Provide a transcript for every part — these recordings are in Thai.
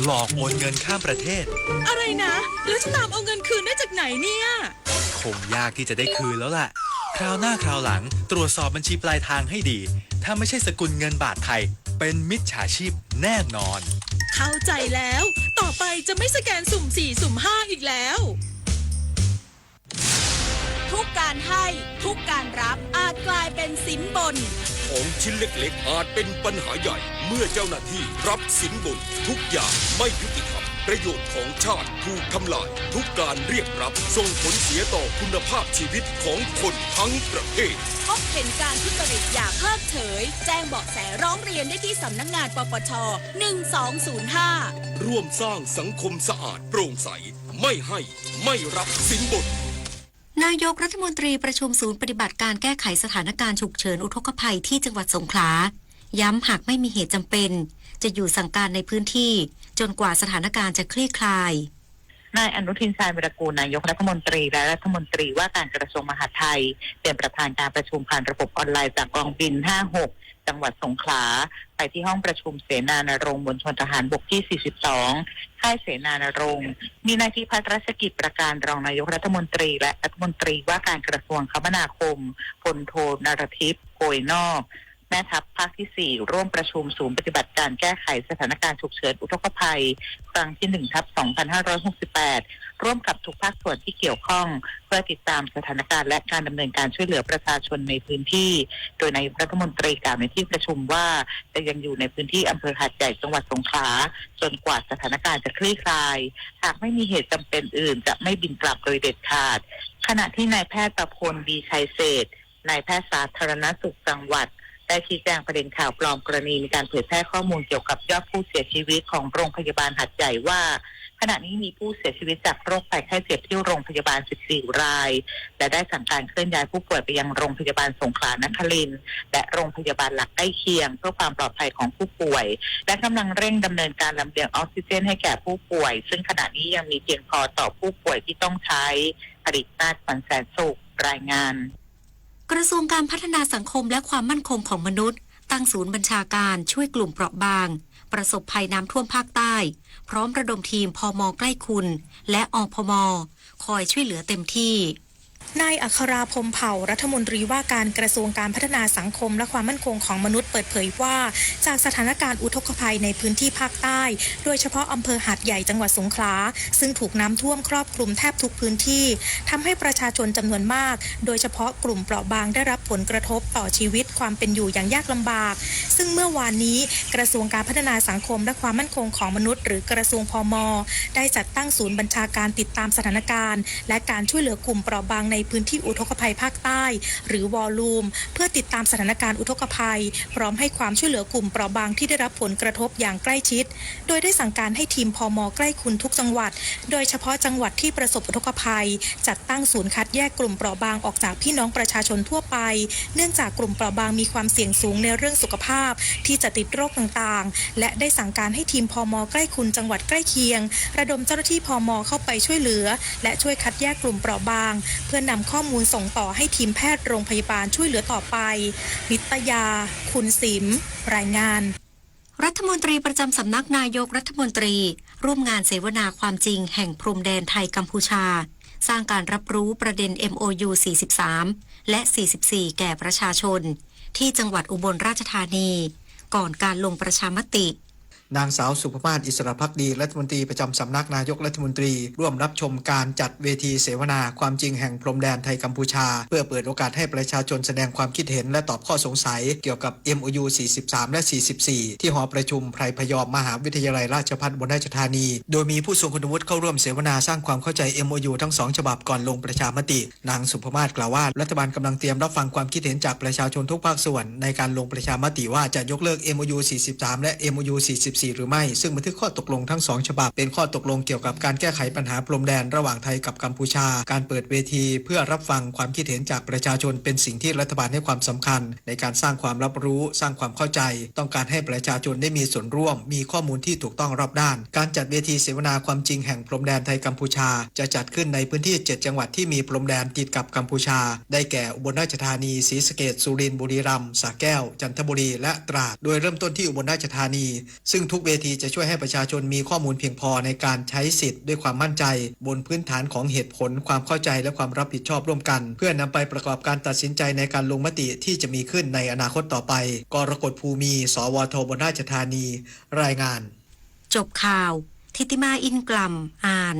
หลอกโอนเงินข้ามประเทศอะไรนะแล้วจะตามเอาเงินคืนได้จากไหนเนี่ยคงยากที่จะได้คืนแล้วล่ะคราวหน้าคราวหลังตรวจสอบบัญชีปลายทางให้ดีถ้าไม่ใช่สกุลเงินบาทไทยเป็นมิจฉาชีพแน่นอนเข้าใจแล้วต่อไปจะไม่สแกนสุ่ม4สุ่ม5อีกแล้วทุกการให้ทุกการรับอาจกลายเป็นสินบนของชิ้นเล็กๆอาจเป็นปัญหาใหญ่เมื่อเจ้าหน้าที่รับสินบนทุกอย่างไม่ยุติธรรมประโยชน์ของชาติถูกทำลายทุกการเรียกรับส่งผลเสียต่อคุณภาพชีวิตของคนทั้งประเทศพบเห็นการทุจริตอย่าเพิกเฉยแจ้งเบาะแสร้องเรียนได้ที่สำนักงานปปช1205ร่วมสร้างสังคมสะอาดโปร่งใสไม่ให้ไม่รับสินบนนายกรัฐมนตรีประชุมศูนย์ปฏิบัติการแก้ไขสถานการณ์ฉุกเฉินอุทกภัยที่จังหวัดสงขลาย้ำหากไม่มีเหตุจำเป็นจะอยู่สั่งการในพื้นที่จนกว่าสถานการณ์จะคลี่คลายนายอนุทินชาญวิรากูลนายกรัฐมนตรีและรัฐมนตรีว่าการกระทรวงมหาดไทยเป็นประธานการประชุมผ่านระบบออนไลน์จากกองบิน56จังหวัดสงขลาไปที่ห้องประชุมเสนานรงค์มณฑลทหารบกที่42ค่ายเสนานรงค์มีนายพิพัฒน์รัชกิจประการรองนายกรัฐมนตรีและรัฐมนตรีว่าการกระทรวงคมนาคมพลโทนรทิพย์โกยนอกแม่ทัพภาคที่4ร่วมประชุมศูนย์ปฏิบัติการแก้ไขสถานการณ์ฉุกเฉินอุทกภัยครั้งที่1/2568ร่วมกับทุกภาคส่วนที่เกี่ยวข้องเพื่อติดตามสถานการณ์และการดำเนินการช่วยเหลือประชาชนในพื้นที่โดยนายกรัฐมนตรีกล่าวในที่ประชุมว่าจะยังอยู่ในพื้นที่อำเภอหาดใหญ่จังหวัดสงขลาจนกว่าสถานการณ์จะคลี่คลายหากไม่มีเหตุจำเป็นอื่นจะไม่บินกลับโดยเด็ดขาดขณะที่นายแพทย์ประพลดีชัยเศรษฐ์นายแพทย์สาธารณสุขจังหวัดได้ชี้แจงประเด็นข่าวปลอมกรณีมีการเผยแพร่ข้อมูลเกี่ยวกับยอดผู้เสียชีวิตของโรงพยาบาลหาดใหญ่ว่าขณะนี้มีผู้เสียชีวิตจากโรคภัยไข้เจ็บที่โรงพยาบาล14รายและได้สั่งการเคลื่อนย้ายผู้ป่วยไปยังโรงพยาบาลสงขลานครินทร์และโรงพยาบาลหลักใกล้เคียงเพื่อความปลอดภัยของผู้ป่วยและกำลังเร่งดำเนินการลำเลียงออกซิเจนให้แก่ผู้ป่วยซึ่งขณะนี้ยังมีเพียงพอต่อผู้ป่วยที่ต้องใช้ผลิตนาฏ ขวัญแสนสุขรายงานกระทรวงการพัฒนาสังคมและความมั่นคงของมนุษย์ตั้งศูนย์บัญชาการช่วยกลุ่มเปราะบางประสบภัยน้ำท่วมภาคใต้พร้อมระดมทีมพม.ใกล้คุณและอพม.คอยช่วยเหลือเต็มที่นายอัคราพรหมเผ่ารัฐมนตรีว่าการกระทรวงการพัฒนาสังคมและความมั่นคงของมนุษย์เปิดเผยว่าจากสถานการณ์อุทกภัยในพื้นที่ภาคใต้โดยเฉพาะอำเภอหาดใหญ่จังหวัดสงขลาซึ่งถูกน้ำท่วมครอบคลุมแทบทุกพื้นที่ทำให้ประชาชนจำนวนมากโดยเฉพาะกลุ่มเปราะบางได้รับผลกระทบต่อชีวิตความเป็นอยู่อย่างยากลำบากซึ่งเมื่อวานนี้กระทรวงการพัฒนาสังคมและความมั่นคงของมนุษย์หรือกระทรวงพม.ได้จัดตั้งศูนย์บัญชาการติดตามสถานการณ์และการช่วยเหลือกลุ่มเปราะบางในพื้นที่อุทกภัยภาคใต้หรือวอลลุ่มเพื่อติดตามสถานการณ์อุทกภัยพร้อมให้ความช่วยเหลือกลุ่มเปราะบางที่ได้รับผลกระทบอย่างใกล้ชิดโดยได้สั่งการให้ทีมพม.ใกล้คุณทุกจังหวัดโดยเฉพาะจังหวัดที่ประสบอุทกภัยจัดตั้งศูนย์คัดแยกกลุ่มเปราะบางออกจากพี่น้องประชาชนทั่วไปเนื่องจากกลุ่มเปราะบางมีความเสี่ยงสูงในเรื่องสุขภาพที่จะติดโรคต่างๆและได้สั่งการให้ทีมพม.ใกล้คุณจังหวัดใกล้เคียงระดมเจ้าหน้าที่พม.เข้าไปช่วยเหลือและช่วยคัดแยกกลุ่มเปราะบางเพื่อนำข้อมูลส่งต่อให้ทีมแพทย์โรงพยาบาลช่วยเหลือต่อไปนิตยาคุณสิมรายงานรัฐมนตรีประจำสำนักนายกรัฐมนตรีร่วมงานเสวนาความจริงแห่งพรมแดนไทยกัมพูชาสร้างการรับรู้ประเด็น MOU 43และ44แก่ประชาชนที่จังหวัดอุบลราชธานีก่อนการลงประชามตินางสาวสุภมาศอิสระภักดีรัฐมนตรีประจำสำนักนายกรัฐมนตรีร่วมรับชมการจัดเวทีเสวนาความจริงแห่งพรมแดนไทยกัมพูชาเพื่อเปิดโอกาสให้ประชาชนแสดงความคิดเห็นและตอบข้อสงสัยเกี่ยวกับ MOU 43และ44ที่หอประชุมไพรพยอมมหาวิทยาลัยราชภัฏอุบลราชธานีโดยมีผู้ทรงคุณวุฒิเข้าร่วมเสวนาสร้างความเข้าใจ MOU ทั้ง2ฉบับก่อนลงประชามตินางสุภมาศกล่าวว่ารัฐบาลกำลังเตรียมรับฟังความคิดเห็นจากประชาชนทุกภาคส่วนในการลงประชามติว่าจะยกเลิก MOU 43และ MOU 44หรือไม่ซึ่งบันทึกข้อตกลงทั้ง2ฉบับเป็นข้อตกลงเกี่ยวกับการแก้ไขปัญหาพรมแดนระหว่างไทยกับกัมพูชาการเปิดเวทีเพื่อรับฟังความคิดเห็นจากประชาชนเป็นสิ่งที่รัฐบาลให้ความสำคัญในการสร้างความรับรู้สร้างความเข้าใจต้องการให้ประชาชนได้มีส่วนร่วมมีข้อมูลที่ถูกต้องรอบด้านการจัดเวทีเสวนาความจริงแห่งพรมแดนไทยกัมพูชาจะจัดขึ้นในพื้นที่7จังหวัดที่มีพรมแดนติดกับกัมพูชาได้แก่อุบลราชธานีศรีสะเกษสุรินทร์บุรีรัมย์สระแก้วจันทบุรีและตราดโดยเริ่มต้นที่อุบลราชธานีซึ่ง งทุกเวทีจะช่วยให้ประชาชนมีข้อมูลเพียงพอในการใช้สิทธิ์ด้วยความมั่นใจบนพื้นฐานของเหตุผลความเข้าใจและความรับผิดชอบร่วมกันเพื่อนำไปประกอบการตัดสินใจในการลงมติที่จะมีขึ้นในอนาคตต่อไปกรกฎภูมิสวทอุบลราชธานีรายงานจบข่าวทิติมาอินกลัมอ่าน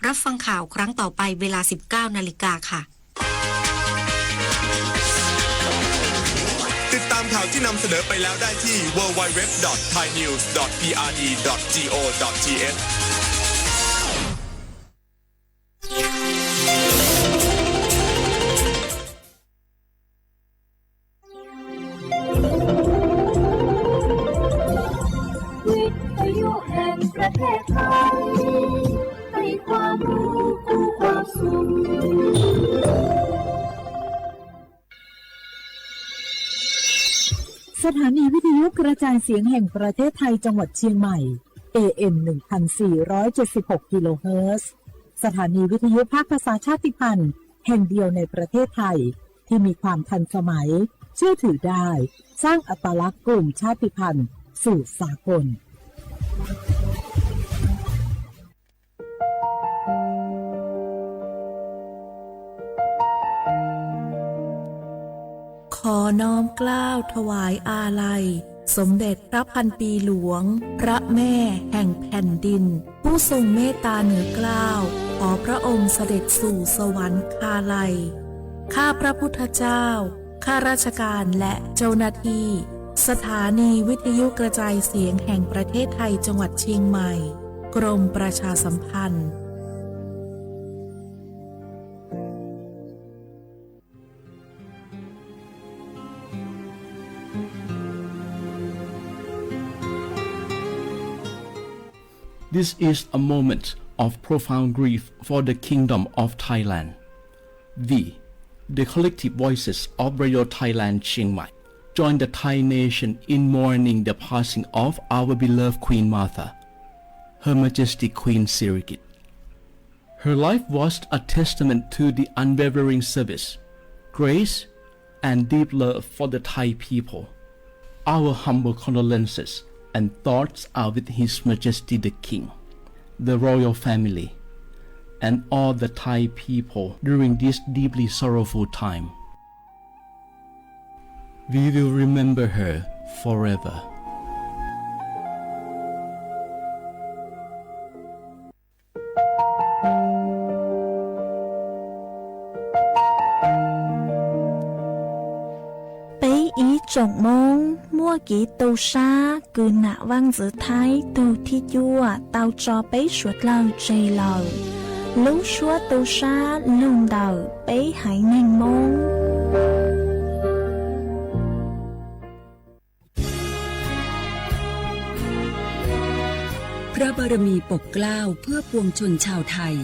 รับฟังข่าวครั้งต่อไปเวลา 19 นาฬิกาค่ะติดตามข่าวที่นำเสนอไปแล้วได้ที่ www.thainews.prd.go.thวิทยุแห่งประเทศไทยให้ความรู้คู่ความสุขสถานีวิทยุกระจายเสียงแห่งประเทศไทยจังหวัดเชียงใหม่ AM 1476 กิโลเฮิรตซ์สถานีวิทยุภาคภาษาชาติพันธุ์แห่งเดียวในประเทศไทยที่มีความทันสมัยเชื่อถือได้สร้างอัตลักษณ์กลุ่มชาติพันธุ์สู่สากลขอน้อมเกล้าถวายอาลัยสมเด็จพระพันปีหลวงพระแม่แห่งแผ่นดินผู้ทรงเมตตาเหนือเกล้าขอพระองค์เสด็จสู่สวรรคาลัยข้าพระพุทธเจ้าข้าราชการและเจ้าหน้าที่สถานีวิทยุกระจายเสียงแห่งประเทศไทยจังหวัดเชียงใหม่กรมประชาสัมพันธ์This is a moment of profound grief for the Kingdom of Thailand. We, the collective voices of Radio Thailand Chiang Mai, join the Thai nation in mourning the passing of our beloved Queen Martha, Her Majesty Queen Sirikit. Her life was a testament to the unwavering service, grace, and deep love for the Thai people. Our humble condolences and thoughts are with His Majesty the King, the royal family, and all the Thai people during this deeply sorrowful time. We will remember her forever. Trọng mong mua kỹ tàu xa cứ nạ văn giữa thái tàu thi chua tàu cho bấy suốt lâu chây lầu lú xua tàu xa lùng đầu bấy hãy nhanh mong พระบารมีปกเกล้าเพื่อปวงชนชาวไทย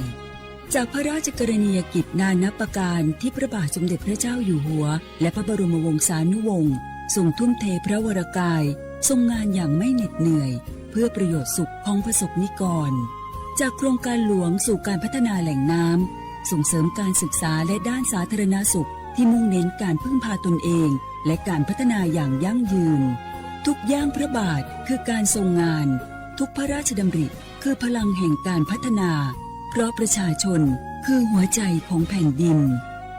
จากพระราชกรณียกิจนานับประการที่พระบาทสมเด็จพระเจ้าอยู่หัวและพระบรมวงศานุวงศ์ทรงทุ่มเทพระวรกายทรงงานอย่างไม่เหน็ดเหนื่อยเพื่อประโยชน์สุขของประสบนิกรจากโครงการหลวงสู่การพัฒนาแหล่งน้ำส่งเสริมการศึกษาและด้านสาธารณสุขที่มุ่งเน้นการพึ่งพาตนเองและการพัฒนาอย่างยั่งยืนทุกย่างพระบาทคือการทรงงานทุกพระราชดำริคือพลังแห่งการพัฒนาเพราะประชาชนคือหัวใจของแผ่นดิน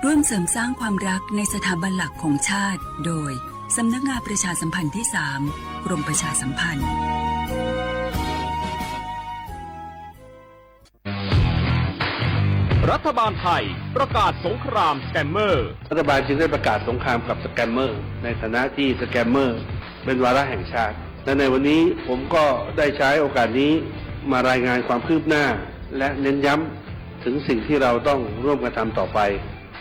ร่วมเสริมสร้างความรักในสถาบันหลักของชาติโดยสำนักงานประชาสัมพันธ์ที่ 3 กรมประชาสัมพันธ์รัฐบาลไทยประกาศสงครามสแกมเมอร์รัฐบาลจึงได้ประกาศสงครามกับสแกมเมอร์ในฐานะที่สแกมเมอร์เป็นวาระแห่งชาติและในวันนี้ผมก็ได้ใช้โอกาสนี้มารายงานความคืบหน้าและเน้นย้ำถึงสิ่งที่เราต้องร่วมกันทำต่อไป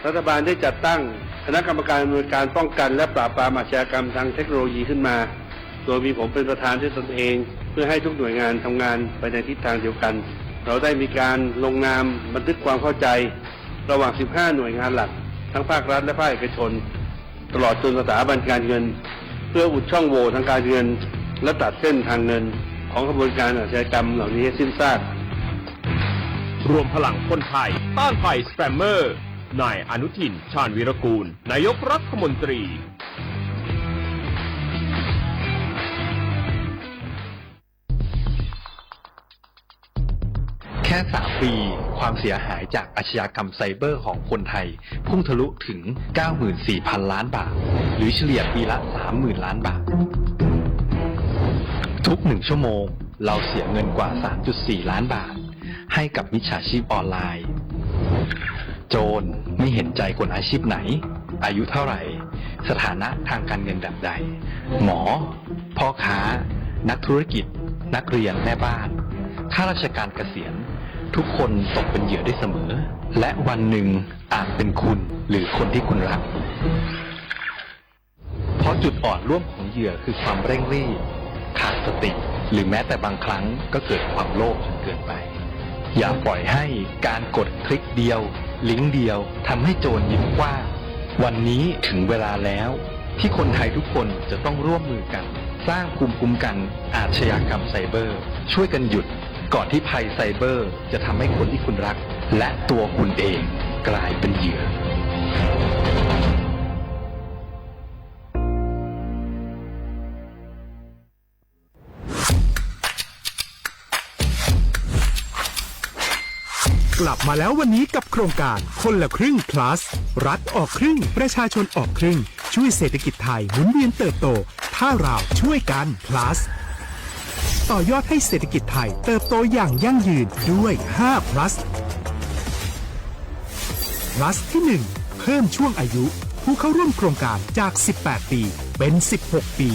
รัฐบาลได้จัดตั้งคณะกรรมการดำเนินการป้องกันและปราบปรามอาชญากรรมทางเทคโนโลยีขึ้นมาโดยมีผมเป็นประธานด้วยตนเองเพื่อให้ทุกหน่วยงานทำงานไปในทิศทางเดียวกันเราได้มีการลงนามบันทึกความเข้าใจระหว่าง 15 หน่วยงานหลักทั้งภาครัฐและภาคเอกชนตลอดจนสถาบันการเงินเพื่ออุดช่องโหว่ทางการเงินและตัดเส้นทางเงินของกระบวนการอาชญากรรมเหล่านี้ให้สิ้นซากรวมพลังคนไทยต้านภัยสแกมเมอร์นายอนุทินชาญวีรกูลนายกรัฐมนตรี แค่ 3 ปีความเสียหายจากอาชญากรรมไซเบอร์ของคนไทยพุ่งทะลุถึง 94,000 ล้านบาทหรือเฉลี่ยปีละ 30,000 ล้านบาททุก1ชั่วโมงเราเสียเงินกว่า 3.4 ล้านบาทให้กับมิจฉาชีพออนไลน์โจรไม่เห็นใจคนอาชีพไหนอายุเท่าไหร่สถานะทางการเงินแบบใดหมอพ่อค้านักธุรกิจนักเรียนแม่บ้านข้าราชการเกษียณทุกคนตกเป็นเหยื่อได้เสมอและวันหนึ่งอาจเป็นคุณหรือคนที่คุณรักเพราะจุดอ่อนร่วมของเหยื่อคือความเร่งรีบขาดสติหรือแม้แต่บางครั้งก็เกิดความโลภจนเกินไปอย่าปล่อยให้การกดคลิกเดียวลิงก์เดียวทำให้โจรยิ้มกว้างวันนี้ถึงเวลาแล้วที่คนไทยทุกคนจะต้องร่วมมือกันสร้างภูมิคุ้มกันอาชญากรรมไซเบอร์ช่วยกันหยุดก่อนที่ภัยไซเบอร์จะทำให้คนที่คุณรักและตัวคุณเองกลายเป็นเหยื่อก ลับมาแล้ววันนี้กับโครงการคนละครึ่ง plus รัฐออกครึ่งประชาชนออกครึ่งช่วยเศรษฐกิจไทยหมุนเวียนเติบโตถ้าเราช่วยกัน plus ต่อยอดให้เศรษฐกิจไทยเติบโตอย่างยั่งยืนด้วย5 plus plus ที่ 1 เพิ่มช่วงอายุผู้เข้าร่วมโครงการจาก18 ปีเป็น16 ปี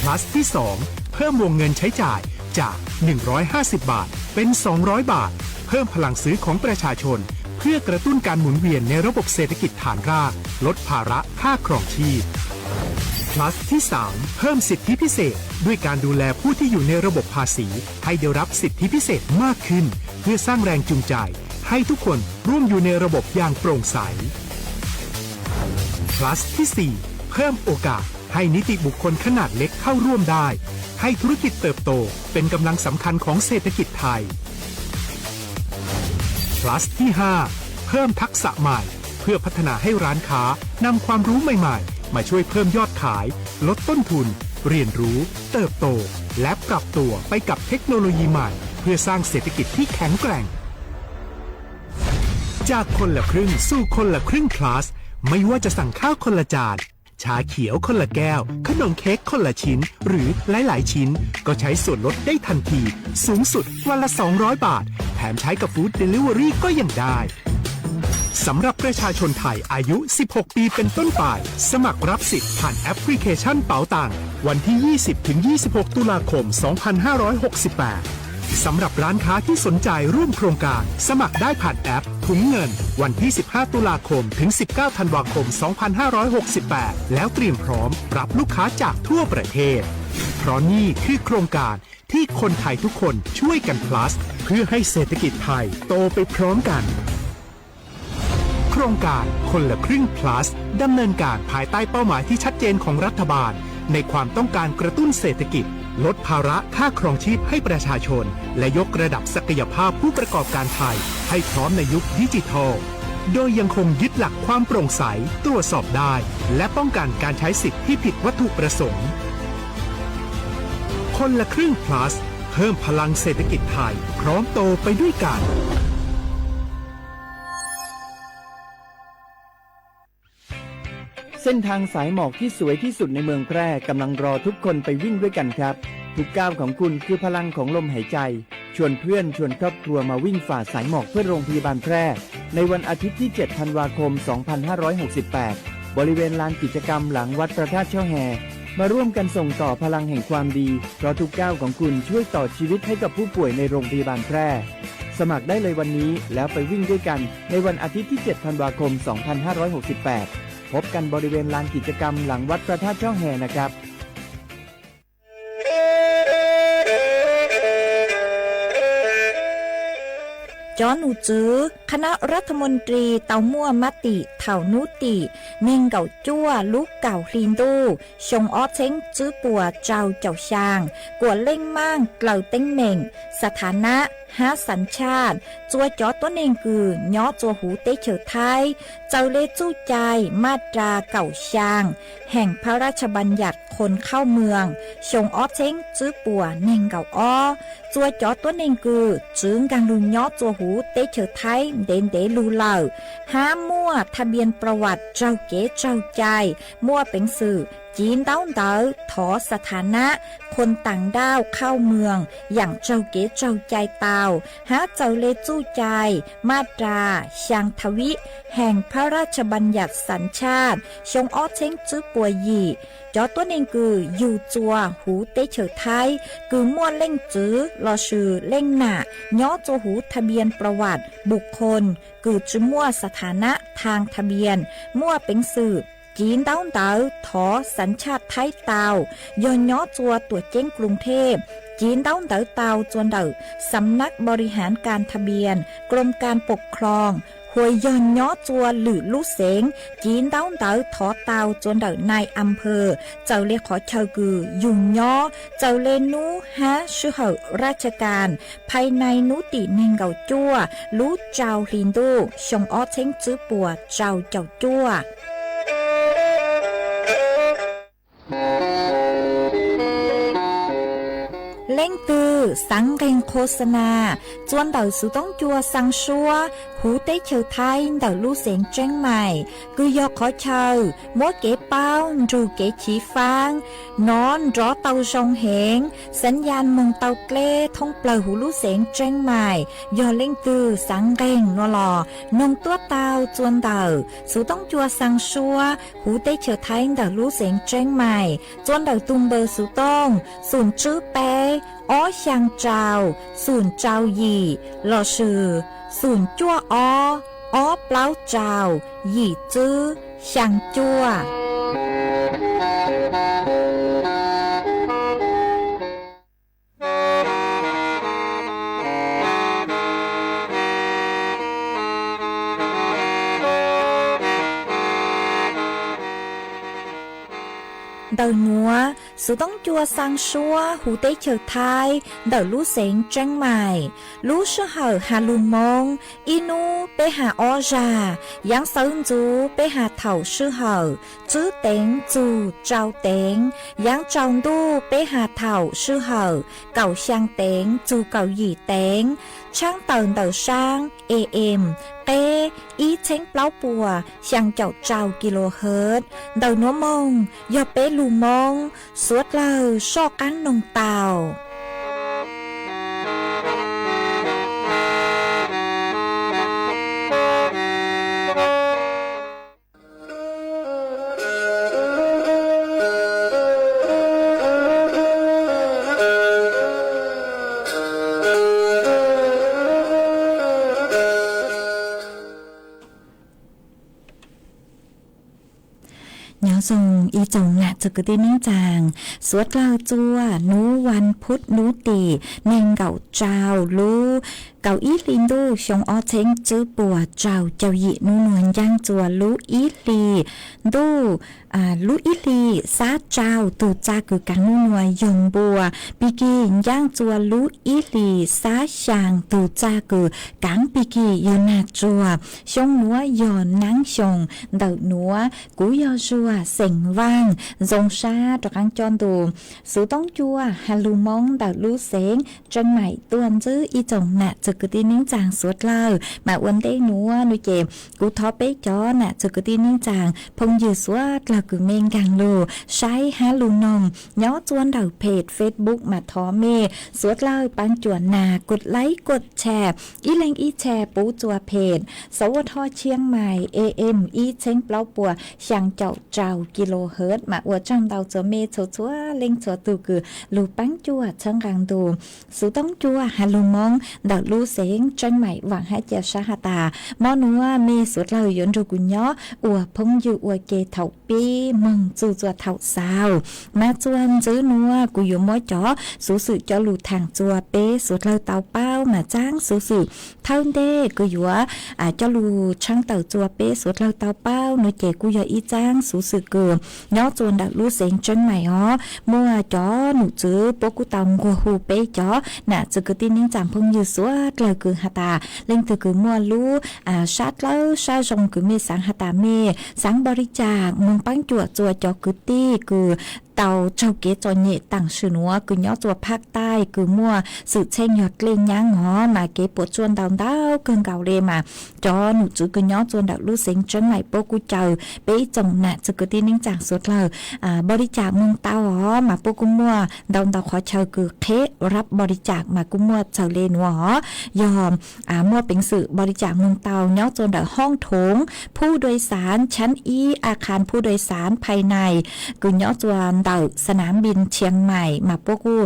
plus ที่ 2 เพิ่มวงเงินใช้จ่ายจาก150 บาทเป็น200 บาทเพิ่มพลังซื้อของประชาชนเพื่อกระตุ้นการหมุนเวียนในระบบเศรษฐกิจฐานรากลดภาระค่าครองชีพ plus ที่ 3 เพิ่มสิทธิพิเศษด้วยการดูแลผู้ที่อยู่ในระบบภาษีให้ได้รับสิทธิพิเศษมากขึ้นเพื่อสร้างแรงจูงใจให้ทุกคนร่วมอยู่ในระบบอย่างโปร่งใส plus ที่ 4 เพิ่มโอกาสให้นิติบุคคลขนาดเล็กเข้าร่วมได้ให้ธุรกิจเติบโตเป็นกำลังสำคัญของเศรษฐกิจไทย plus ที่ 5 เพิ่มทักษะใหม่เพื่อพัฒนาให้ร้านค้านำความรู้ใหม่ๆมาช่วยเพิ่มยอดขายลดต้นทุนเรียนรู้เติบโตและปรับตัวไปกับเทคโนโลยีใหม่เพื่อสร้างเศรษฐกิจที่แข็งแกร่งจากคนละครึ่งสู่คนละครึ่ง plus ไม่ว่าจะสั่งข้าวคนละจานชาเขียวคนละแก้วขนมเค้กคนละชิ้นหรือหลายๆชิ้นก็ใช้ส่วนลดได้ทันทีสูงสุดวันละ200 บาทแถมใช้กับฟู้ดเดลิเวอรี่ก็ยังได้สำหรับประชาชนไทยอายุ 16 ปีเป็นต้นไปสมัครรับสิทธิ์ผ่านแอปพลิเคชันเป๋าตังวันที่ 20-26 ตุลาคม 2568 สำหรับร้านค้าที่สนใจร่วมโครงการสมัครได้ผ่านแอปถุงเงินวันที่ 15 ตุลาคมถึง 19 ธันวาคม 2568 แล้วเตรียมพร้อมรับลูกค้าจากทั่วประเทศเพราะนี่คือโครงการที่คนไทยทุกคนช่วยกัน plus เพื่อให้เศรษฐกิจไทยโตไปพร้อมกันโครงการคนละครึ่ง plus ดำเนินการภายใต้เป้าหมายที่ชัดเจนของรัฐบาลในความต้องการกระตุ้นเศรษฐกิจลดภาระค่าครองชีพให้ประชาชนและยกระดับศักยภาพผู้ประกอบการไทยให้พร้อมในยุคดิจิทัลโดยยังคงยึดหลักความโปร่งใสตรวจสอบได้และป้องกันการใช้สิทธิที่ผิดวัตถุประสงค์คนละครึ่ง plus เพิ่มพลังเศรษฐกิจไทยพร้อมโตไปด้วยกันเส้นทางสายหมอกที่สวยที่สุดในเมืองแพร่กำลังรอทุกคนไปวิ่งด้วยกันครับทุกก้าวของคุณคือพลังของลมหายใจชวนเพื่อนชวนครอบครัวมาวิ่งฝ่าสายหมอกเพื่อโรงพยาบาลแพร่ในวันอาทิตย์ที่ 7 ธันวาคม 2568 บริเวณลานกิจกรรมหลังวัดพระธาตุช่อแฮมาร่วมกันส่งต่อพลังแห่งความดีเพราะทุกก้าวของคุณช่วยต่อชีวิตให้กับผู้ป่วยในโรงพยาบาลแพร่สมัครได้เลยวันนี้แล้วไปวิ่งด้วยกันในวันอาทิตย์ที่ 7 ธันวาคม 2568พบกันบริเวณลานกิจกรรมหลังวัดพระธาตุช่อแฮนะครับจอนูจื้อคณะรัฐมนตรีเตามั่วมติเถานุติเน่งเก่าจั่วลูกเก่าคลีนดูชงอ้อเช้งจื้อปัวเจ้าเจ้าช่างกวดเล่งมั่งเกล่าเต้งเหม่งสถานะหาสัญชาติจัวจอตัวเองคือย้อจัวหูเตเฉอไทยเจ้าเลจู้ใจมาตราเก่าช่างแห่งพระราชบัญญัติคนเข้าเมืองชงอ้อเช้งจื้อปัวเน่งเก่าอ้อจ จัวจอตัวเน่งกือจึงกังลุงยอจัวหูเตเฉอไทยเด่นเดลูเหล่าห้ามั่วทะเบียนประวัติเจ้าเก๋เจ้าใจมั่วเป็นสื่อจีนเต้าเต๋อถอสถานะคนต่างด้าวเข้าเมืองอย่างเจ้าเก๋เจ้าใจเตาหาเจ้าเลจู้ใจมาตราชังทวิแห่งพระราชบัญญัติสัญชาติชงอ้อเช้งจื้อปัวหยี่จอตัวเองคืออยู่จัวหูเตเฉอไทยคือมั่วเล่งจื้อรอชื่อเล่งหน้าย้อจัวหูทะเบียนประวัติบุคคลคือจื้อมั่วสถานะทางทะเบียนมั่วเป็นสื่อจีนเต้าเต๋อถอสัญชาติไทยเตาย้อนย้อจัวตัวเจ้งกรุงเทพจีนเต้าเต๋อเตาจวนเต๋อสำนักบริหารการทะเบียนกรมการปกครองหวยย้อนย้อจัวหรือลู่เสงจีนเต้าเต๋อถอเตาจวนเต๋อนายอำเภอเจ้าเรียกขอเชากือยุ่งย้อเจ้าเลนูฮะชื่อเหอราชการภายในนุติเนงเกาจัวลู่เจ้าลินดูชงอ้อเช้งจื้อปัวเจ้าจัวเล่งตือสังเกงโฆษณาจวนเต่าสุต้องจัวสังชัวหูเต้เฉอไทยเต่าลู่เสียงเจ้งใหม่คือยอขอเชอมัวเก๋เป้าจูเก๋ฉีฟางนอนรอเต่าชงเหงสัญญาณมงเต่าเกล้ท่องเปล่าหูลู่เสียงเจ้งใหม่ยอเล่งตือสังเกงนัวหล่อนงตัวเต่าจวนเต่าสุต้องจัวสังชัวหูเต้เฉอไทยเต่าลู่เสียงเจ้งใหม่จวนเต่าตุมเบอร์สุต้องศูนย์จื้อเป้อ้อช่างเจ้าศูนย์เจ้าหยี่หล่อชื่อศูนย์จั่วอ้อเปล่าเจ้าหยี่จื้อช่างจั่วเดินนัวสุต้องจัวสังชัวหูเตเฉอไทยเดินลู่เสงเจ้งใหม่ลู่ชื่อเหอฮาลุมงอีนูไปหาออจายังเซินจูไปหาเถ่าชื่อเหอจื้อเต็งจูเจ้าเต็งยังจองดูไปหาเถ่าชื่อเหอเก่าช่างเต็งจูเก่าหยี่เต็งช่างเตินเต่าช่างAMเต้อีเช้งเปล่าปัวช่างเจ้าเจ้ากิโลเฮิรตซ์เดินนัวมงยอเป้ลูมงสวดเลอชอกันนงเต่าส่งอีจงนะจุกตินิ่งจางสวดเล่าจัวนูวันพุธนูตีเนงเก่าเจ้าลูเก่าอีลินดูชงอ้อเช้งจื้อปัวเจ้าเจ้าหยินูนวลย่างจัวลูอีลีดูลูอีลีซาเจ้าตูจ้าคือกังนูนวลยงบัวปีกีย่างจัวลูอีลีซาช่างตูจ้าคือกังปีกียอนาจัวชงนัวยอนนังชงเดานัวกูยอจัวเสียงว่างจงชาตรังจอนตูสูต้องจัวฮาลูมงเดาลูเสียงจังใหม่ตัวนจื้ออีจงน่ะจุกตินิ่งจางสวดเล่ามาวันเต้นัวนุเจกูทอเป๊จอน่ะจุกตินิ่งจางพงยืสวดเราคือเมงกังโลใช้ฮาลูนงย้อจวนเดาเพจ Facebook มาทอเมสวดเล่าปันจวนนากดไลค์กดแชร์อีแรงอีแชร์ปูจัวเพจสวทเชียงใหม่ AM อีเช้งเปล่าปัวช่างเจ้าเจ้ากิโลเฮิรตซ์มาอวดจังเดาจัวเมชัวเล็งจัวตูคือลูปังจัวช่างกังดูสูต้องจัวฮาลูมงเดาลูเสงจังใหม่หวังให้เจ้าชาหตามอนัวเมสวดเล่าย้อนรูกุญย้ออวพงอยู่อวเกเถาปีมึงจูจัวเถาสาวมาจวนจื้อนัวกูอยู่ม้อยจ๋อสูสือเจ้าลูทางจัวเป้สวดเล่าเตาเป้ามาจ้างสูสือเท่าเด้กูอยู่เจ้าลูช่างเต่าจัวเป้สวดเล่าเตาเป้าหนูเจกูอยู่อีจ้างสูสือเกือย้อจวนดักลูเสงจังใหม่มัวจ๋อหนูจื้อปกูเตางัวหูเป้จ๋อน่ะจะกตินิ่งจามพงอยู่สวดเลยคือหตาเล่งคือมัวลูชาติเล่าชาจงคือเมสังหตาเมสังบริจาคมึงปังจัวจัวจอคือตี้คือ เตาเจ้าเกจอนเย่ต่างชื่อนัวคือย้อตัวภาคใต้คือมั่วสื่อเช่งยอดเล่งย่างหอมาเกปวดจวนดาวดาวเกินเก่าเลยมาจอหนูจื้อคือย้อจวนดักลู่เสียงจังไหลโปกูเจอไปจงน่ะจะเกิดที่นิ่งจากสุดเลยบริจาคเมืองเตาหอมาโปกุมั่วดาวขอเชิญคือเครับบริจาคมากุมั่วเจ้าเลนหอยอมมั่วเป็นสื่อบริจาคเมืองเตาย้อจวนดักห้องโถงผู้โดยสารชั้นอีอาคารผู้โดยสารภายในคือย้อจวนเดาสนามบินเชียงใหม่มาพวกกู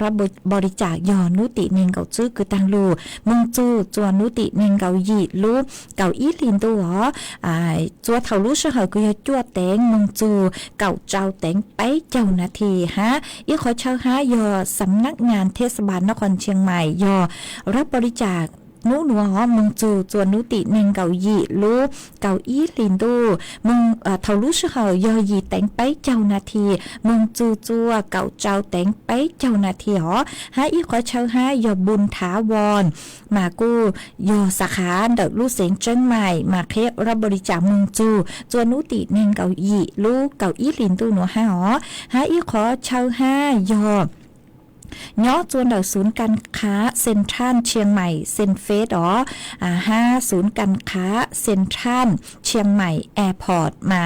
รับบริจาคยอนุติเนงเก่าจื้อคือตังลูมึงจูจวนนุติเนงเก่าหยีลูเก่าอีลินตัวจัวเท่ารู้เชื่อคือจัวแตงมึงจูเก่าเจ้าแตงไปเจ้านาทีฮะอีขอเช่าฮะยอสำนักงานเทศบาลนครเชียงใหม่ยอรับบริจาคนูหนัวมึงจูจวนนุติเนงเก่าหยีลูเก่าอีลินดูมึงเท่ารู้เชื่อยอหยีแต่งไปเจ้านาทีมึงจูจัวเก่าเจ้าแต่งไปเจ้านาทีฮะอีขอเช่าฮะยอบุญถาวรมากูยอสาขาเด็กลูกเสียงเจิ้งใหม่มารับบริจาคมึงจูจวนนุติเนงเก่าหยีลูเก่าอีลินดูหนัวฮะอีขอเช่าฮะยอย้อจวนเดาศูนย์การค้าเซ็นทรัลเชียงใหม่เซ็นเฟสศูนย์การค้าเซ็นทรัลเชียงใหม่แอร์พอร์ตมา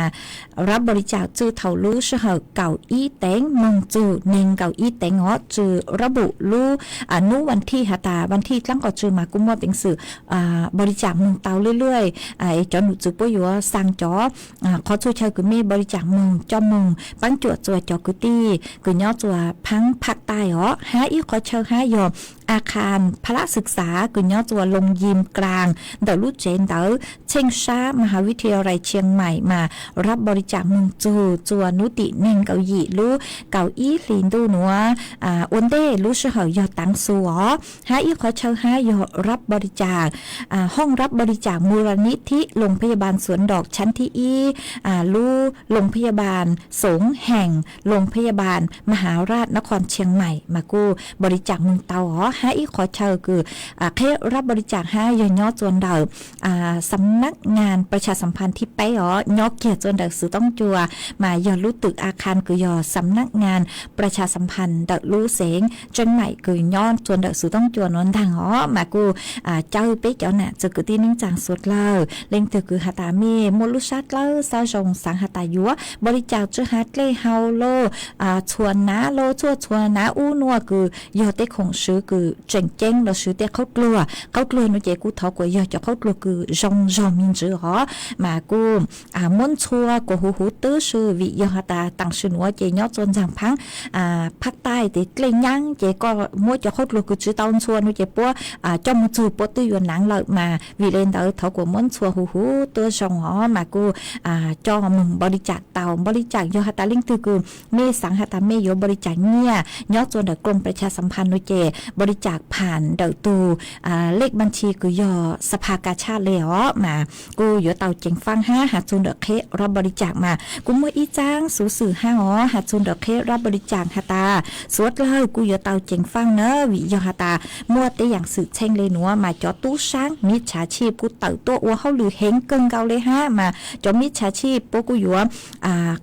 รับบริจาคจื้อเถาลู่เชื่อเก่าอี้แตงมงจื้อเนงเก่าอี้แตงจื้อระบุลู่นุวันที่หาตาวันที่ตั้งก่อจื้อมากุ้มว่าเป็นสื่อบริจาคมึงเตาเรื่อยๆจอหนูจื้อป่วยอยู่สั่งจอขอช่วยเชิญกุมีบริจาคมึงจอมึงปั้นจวดจวดจอกุตี้กุย้อจวดพังภาคใต้หาอีขอเชิญหายอมอาคารพระศึกษากุญย่อตัวลงยิมกลางเดลูเจนเดอเชิงชามหาวิทยาลัยเชียงใหม่มารับบริจาคมึงจูจวนุติเนงเกาหยีลูเกาอีลินดูหนัววันเดลูเชื่อยอตังสัวหาอีขอเชิญหายอรับบริจาคห้องรับบริจาคมูลนิธิโรงพยาบาลสวนดอกชั้นที่ลูโรงพยาบาลสงแห่งโรงพยาบาลมหาราชนครเชียงใหม่มากูบริจาคมึงเตาหาอีขอเชิญคือรับบริจาคหายอย้อจวนเดาสำนักงานประชาสัมพันธ์ที่ไปย้อเกียรติจวนเดาสื่อต้องจัวมายอรู้ตึกอาคารคือยอสำนักงานประชาสัมพันธ์เดารู้เสียงจนใหม่คือย้อนจวนเดาสื่อต้องจัวนนทางมากูเจ้าไปเจ้าน่ะจะคือที่นิ่งจางสุดเลยเล่งตึกคือหาตาเมมลุชัดเล่าซาจงสังหาตายัวบริจาคจื้อฮัตเล่เฮาโลชวนน้าโลชั่วชวนน้าอู้นัวคือยอเต็กของซื้อคือเจ๋งเจ๋งเราซื้อแต่เขากลัวนู่นเจกูเท่ากว่ายอจะเขากลัวคือจงมินจื้อมากูม้วนชัวกูหูตื้อซื้อวิยอหาตาตั้งชื่อนัวเจยอจนจังพังภาคใต้เด็กเล่งยังเจก็มัวจะเขากลัวคือจื้อตอนชัวนู่นเจปัวจอมจื้อปัวตื้ออยู่หนังเลยมาวิเลนเตอเท่ากว่าม้วนชัวหูตื้อจงมากูจอมึงบริจาคเตาบริจาคยอหาตาลิงตื้อคือเมสังหาตาเมยบริจาคเนี่ยยอจนเด็กกรมประชาสัมพันธ์นู่นเจบริจาคผ่านเดาตูเลขบัญชีกูยอสภากาชาติเลยมากูอยู่เตาเจงฟังหาจุนเดเครับบริจาคมากูมืออีจ้างสื่อหาจุนเดเครับบริจาคหาตาสวดเลยกูอยู่เตาเจงฟังเนอะวิยอหาตามัวแต่อย่างสื่อเช่งเลยหนัวมาจอตู้ช้างมิจฉาชีพกูเตาตัวอัวเขาหรือเฮงเกิงเกาเลยมาจอมิจฉาชีพพวกกูอยู่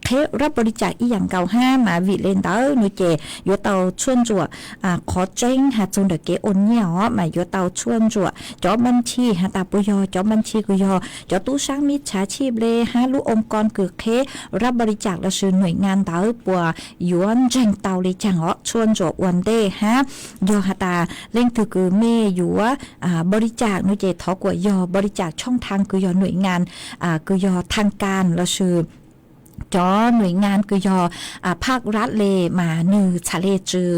เครับบริจาคอีอย่างเกามาวิเลนเตอร์นูเจอยู่เตาชวนจั่วขอเจงหาจุนเดเกโอนเนี่ยมาอยู่เตาชวนจั่วจอบัญชีหาตาปุยอจอบัญชีกุยอจอตู้ช้างมิจฉาชีพเลยหาลูกองค์กรเกิดเครับบริจาคและซื้อหน่วยงานเตาปัวยวนเจงเตาเลยจังชวนจั่ววันเดยอหาตาเล่งถือคือเมอยู่บริจาคนุเจทอกว่ายอบริจาคช่องทางกุยอหน่วยงานกุยอทางการและซื้อจอหน่วยงานคือยอภาครัฐเลมานือชาเลจือ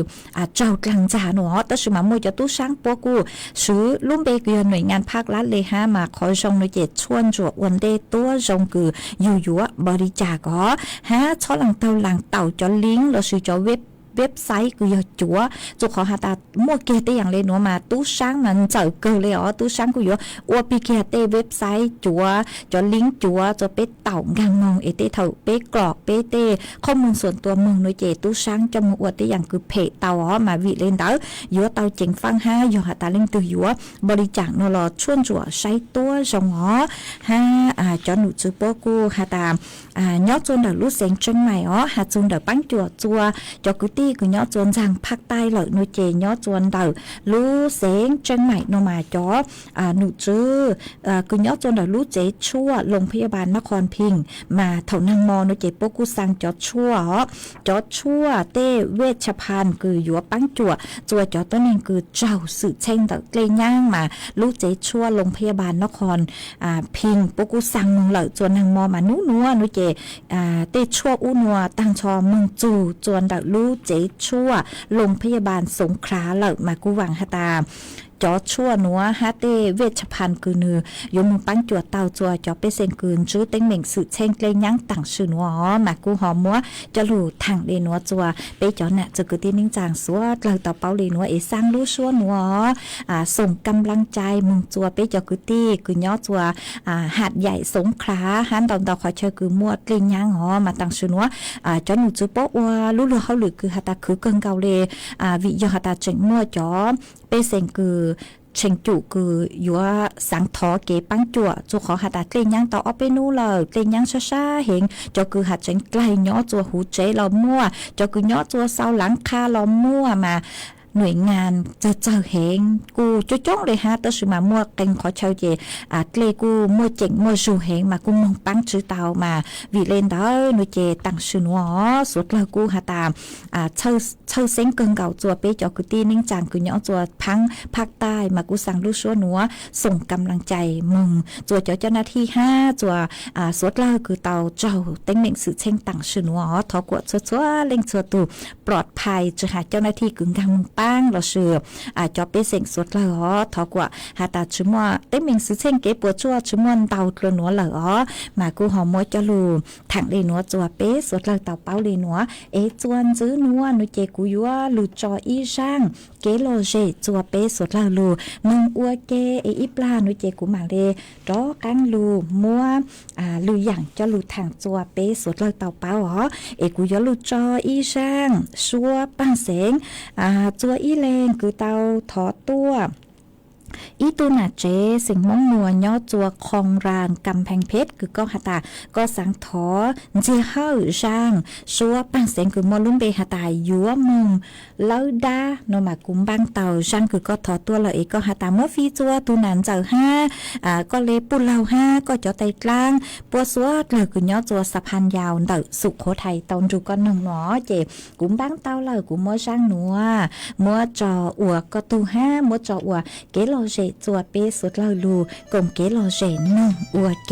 เจ้ากลางจาหนอแต่สมามวยจะตู้ช้างปัวกูซื้อลุ่มเบกยอหน่วยงานภาครัฐเลมาขอจงหน่วยเจ็ดชวนจวดวันเดตัวจงคืออยู่บริจาคช่อหลังเตาจอลิงเราซื้อจอเว็บ เว็บไซต์กูอยากจัวจุขอหาตามั่วเกตอย่างเลยหนูมาตู้ช้างมันเจอเกินเลยอ๋อตู้ช้างกูอยู่ว่าปีเกตเว็บไซต์จัวจะลิงก์จัวจะไปเต่างานมองเอเตเถาไปกรอกไปเตข้อมูลส่วนตัวมึงโดยเจตู้ช้างจะมาอวดได้อย่างคือเพจเต่าอ๋อมาวิเล่นเด้อยัวเต่าเจ๋งฟังห้าอยู่หาตาเล่นตัวยัวบริจาคนรอชวนจัวใช้ตัวจงอ๋อห้าจอหนูจูโปกูหาตาย้อจนเดาลู่เสียงจังใหม่อ๋อหาจนเดาปั้งจัวจัวจอกุตี้กูย้อจนจางภาคใต้เลยโดยเจย้อจนเดาลู่เสียงจังใหม่โนมาจอหนูจื้อกูย้อจนเดาลู่เจชั่วโรงพยาบาลนครพิงค์มาเท่านางมอโดยเจโปกูสั่งจอชั่วอ๋อจอชั่วเต้เวชภัณฑ์คือยัวปั้งจัวจัวจอตัวนึงคือเจ้าสื่อเช่งเดาเกลย่างมาลู่เจชั่วโรงพยาบาลนครพิงค์โปกูสั่งมึงเลยจนนางมอมานู้นัวโดยเจเตชั่วอุนัวตั้งชอมึงจูจวนดักลู่เจชั่วโรงพยาบาลสงขลาเหล่ามากูหวังหตาจอชั่วนัวฮาเตเวชภัณฑ์คือเนือยมมึงปั้นจวดเตาจัวจอไปเซนกืนชื่อเต็งเหม่งสื่อเช่งเกลยั้งต่างชื่อนัวมากูหอมมัวจะหลู่ทางเดนัวจัวไปจอน่ะจะคือที่นิ่งจางสัวเราต่อเปาเดนัวเอสร้างลู่ชั่วนัวส่งกำลังใจมึงจัวไปจอคือตี้คือย่อจัวหาดใหญ่สงขลาฮันตอนต่อขอเชอคือมัวเกลยั้งมาต่างชื่อนัวจอหนูจูโปว่าลู่เขาหรือคือฮาตาคือเกินเกาเลวิยฮาตาเจงมัวจอไปเซนคือเชิงจุคือยัวสังทอเก๋ปังจั่วจูขอหาตาเกลยังต่อเอาไปนู่เลยเกลยังช้าๆเห็นจอคือหาเชิงไกลย่อจัวหูเจเรามั่วจอคือย่อจัวเสาหลังคาเรามั่วมาหน่วยงานจะเจอเห็นกูจะจ้องเลยฮะตัวสุมามั่วเก่งขอเช่าเจเกลกูมั่วเจ๋งมั่วสูเห็นมากูมองปังชื่อเตามาวิเลนเด้อหน่วยเจตั้งชื่อนัวสุดเลยกูหาตามเช่าเส้นเกิงเก่าจัวไปจอกูตีนิ่งจางกูย่อจัวพังภาคใต้มากูสั่งลูกชัวนัวส่งกำลังใจมึงจัวเจ้าหน้าที่5จัวสุดเลยคือเตาเจ้าเต็งเหม่งสื่อเช่งตั้งชื่อนัวทอกวดชัวเล่งชัวตูปลอดภัยจะหาเจ้าหน้าที่กึ่งกลางมึงเราเชื่อจอบไปเสียงสดเลยอ๋อทอกว่าหาตาชิมัวเต็มมิงซื้อเช่งเก็บปวดชั่วชิมวนเตาตระหนัวเลยอ๋อมากูหอมมวยจะลูถังเลยหนัวจัวเป๊สดเลยเตาเป้าเลยหนัวจวนซื้อนัวนุเจกูยัวลูจออีช่างเกโลเจจัวเป๊สดเลยลูมึงอัวเกอีปลานุเจกูมาเลยรอกังลูมัวลูอย่างจะลูถังจัวเป๊สดเลยเตาเป้าอ๋อกูยัวลูจออีช่างชัวปังเสงจัวอีแรงคือเตาถอตัวอีตูน่ะเจสิงม่องนัวย่อจัวคองรางกำแพงเพชรคือก็หาตาก็สังถอเจเฮาช่างชัวปังเสียงคือมอลุ่มเบหาตายัวมุงเล่าดาโนมากุมบางเต่าช่างคือก็ถอตัวเราเองก็หาตาเมื่อฟีจัวตูนันเจ้า5ก็เลปุ่นเรา5ก็จอไตกลางปัวสัวเลยคือย่อจัวสะพานยาวเต่าสุโขทัยตอนจูก็หนึ่งหนอเจกุมบางเต่าเลยกุมมัวช่างนัวมัวจออัวก็ตู5มัวจออัวเกลเจจัวเป้สุดเล่าลูกงเกลเจนงอัวเก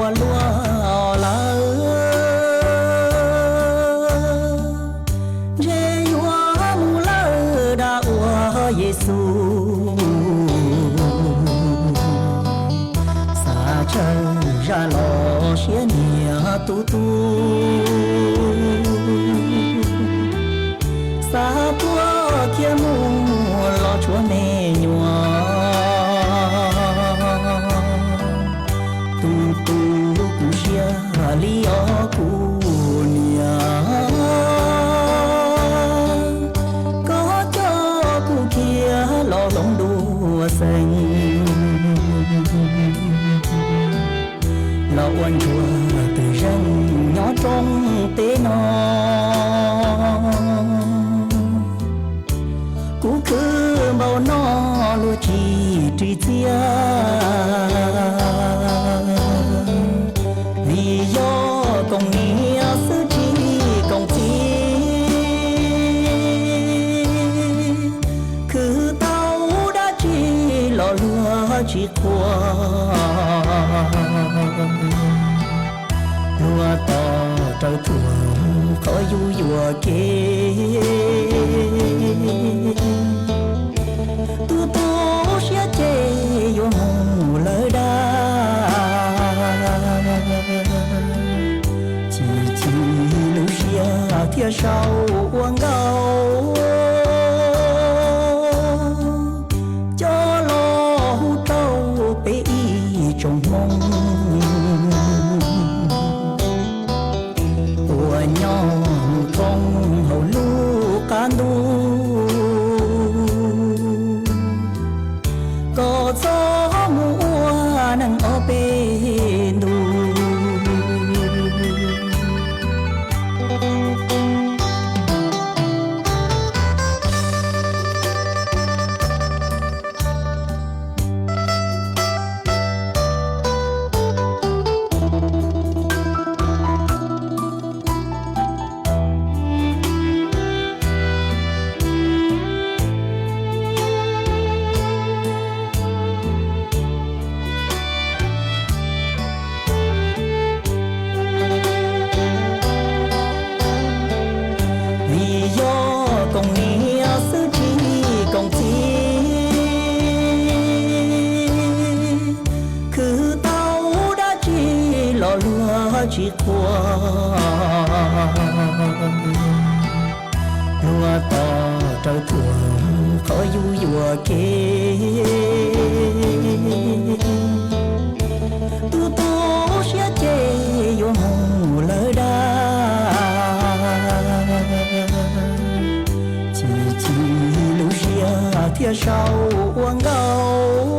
ว่าลัวลาเจยัวมูลาดาอัวเยซูสาเจจาลอเชียเนียตูสาตัวเขียมูลอชัวเนยัวลีโอกูเนียก็จอกูเขียลอลงดูเซ็งลอวันชัวแต่ยังย้อนตรงเตนอกูคือเบานอลูจีจีเจียcông nghĩa sư chi công chi chỉ qua lúa to trâu thuồng khó du dùa kê tu tu sẽ chê vô mù lời đa chỉ lưu xia thiên sau uang gạo cho lo hút tàu bê y trong mong của nhau trong hậu lu can đu có gió mùa nắng ở bên đu chỉ qua lúa to trâu thuồng khó du dùa kê tu tu sẽ chê vô mù lời đa chỉ lưu xia thiên sau uang gạo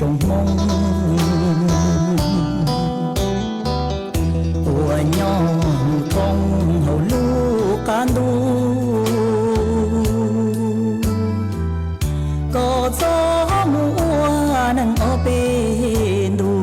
trong mong của nhau trong hậu lu can đu có gió mùa nắng ở bên đu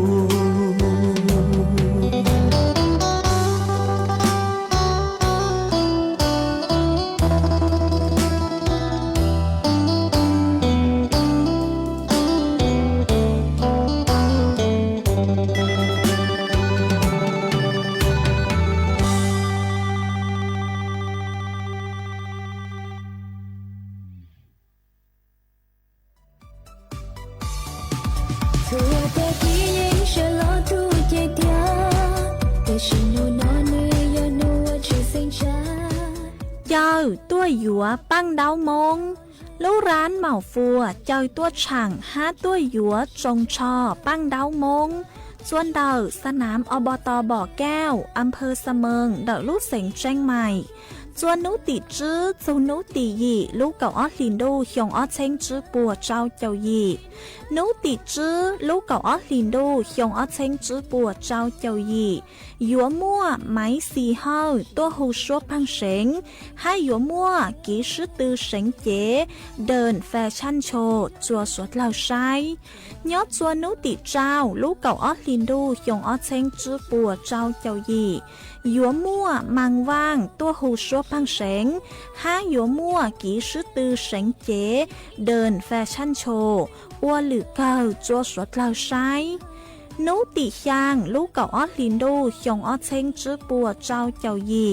Giờ tôi dũa băng đau mông Lũ rán màu phùa chơi tôi chẳng hát tôi dũa trông trò băng đau mông Xuân đầuสนาม อบต.บ่อแก้ว อำเภอเสมิง เดาลูกเสงแจ้งใหม่จวนนุติจื้อจูนุติยีลูกเก่าออดลินดูหยงออดเชงจื้อปัวเจ้าเจ้ายีนุติจื้อลูกเก่าออดลินดูหยงออดเชงจื้อปัวเจ้าเจ้ายียัวมั่วไม้สีเฮาตัวหูชัวพังเสงให้ยัวมั่วกีชื่อตือเสงเจ๋เดินแฟชั่นโชว์จัวสวดเหล่าใช้ยอดจวนนุติเจ้าลูกเก่าออดลินดูหยงออดเชงจื้อปัวเจ้าเจ้ายียัวมั่วมังว่างตัวหูชัวพังเสงให้ยัวมั่วกีชื่อตือเสงเจ๋เดินแฟชั่นโชว์อ้วนหรือเก่าจัวสวดเหล่าใช้นุติชางลูกเก่าออดลินดูหยงออดเชงจื้อปัวเจ้าเจ้ายี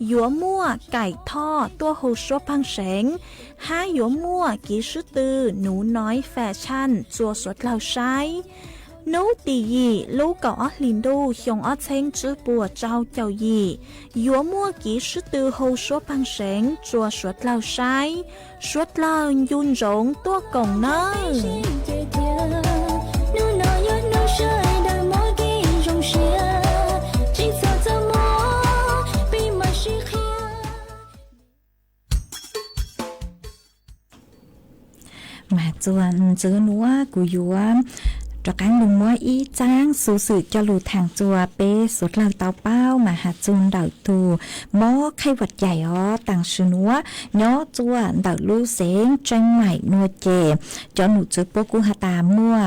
ยัวมั่วไก่ทอดตัวหูชัวพังเสงให้ยัวมั่วกีชื่อตือหนูน้อยแฟชั่นจัวสวดเหล่าใช้นุติยีลูกเก่าออดลินดูหยงออดเชงจื้อปัวเจ้าเจ้ายียัวมั่วกีชื่อตือหูชัวพังเสงจัวสวดเหล่าใช้สวดเหล่ายุนหลงตัวกงเนอmà chuan chữ núa của yuan cho cán lùng múa ý trang sự sự cho lù thằng chùa bê suốt lời tàu bao mà hạt chun đậu tù mó khay vật dạy ó tàng sư núa nhó chùa đậu lú xén tranh mải nua chè cho nụ chữ bố cú hạt tà mua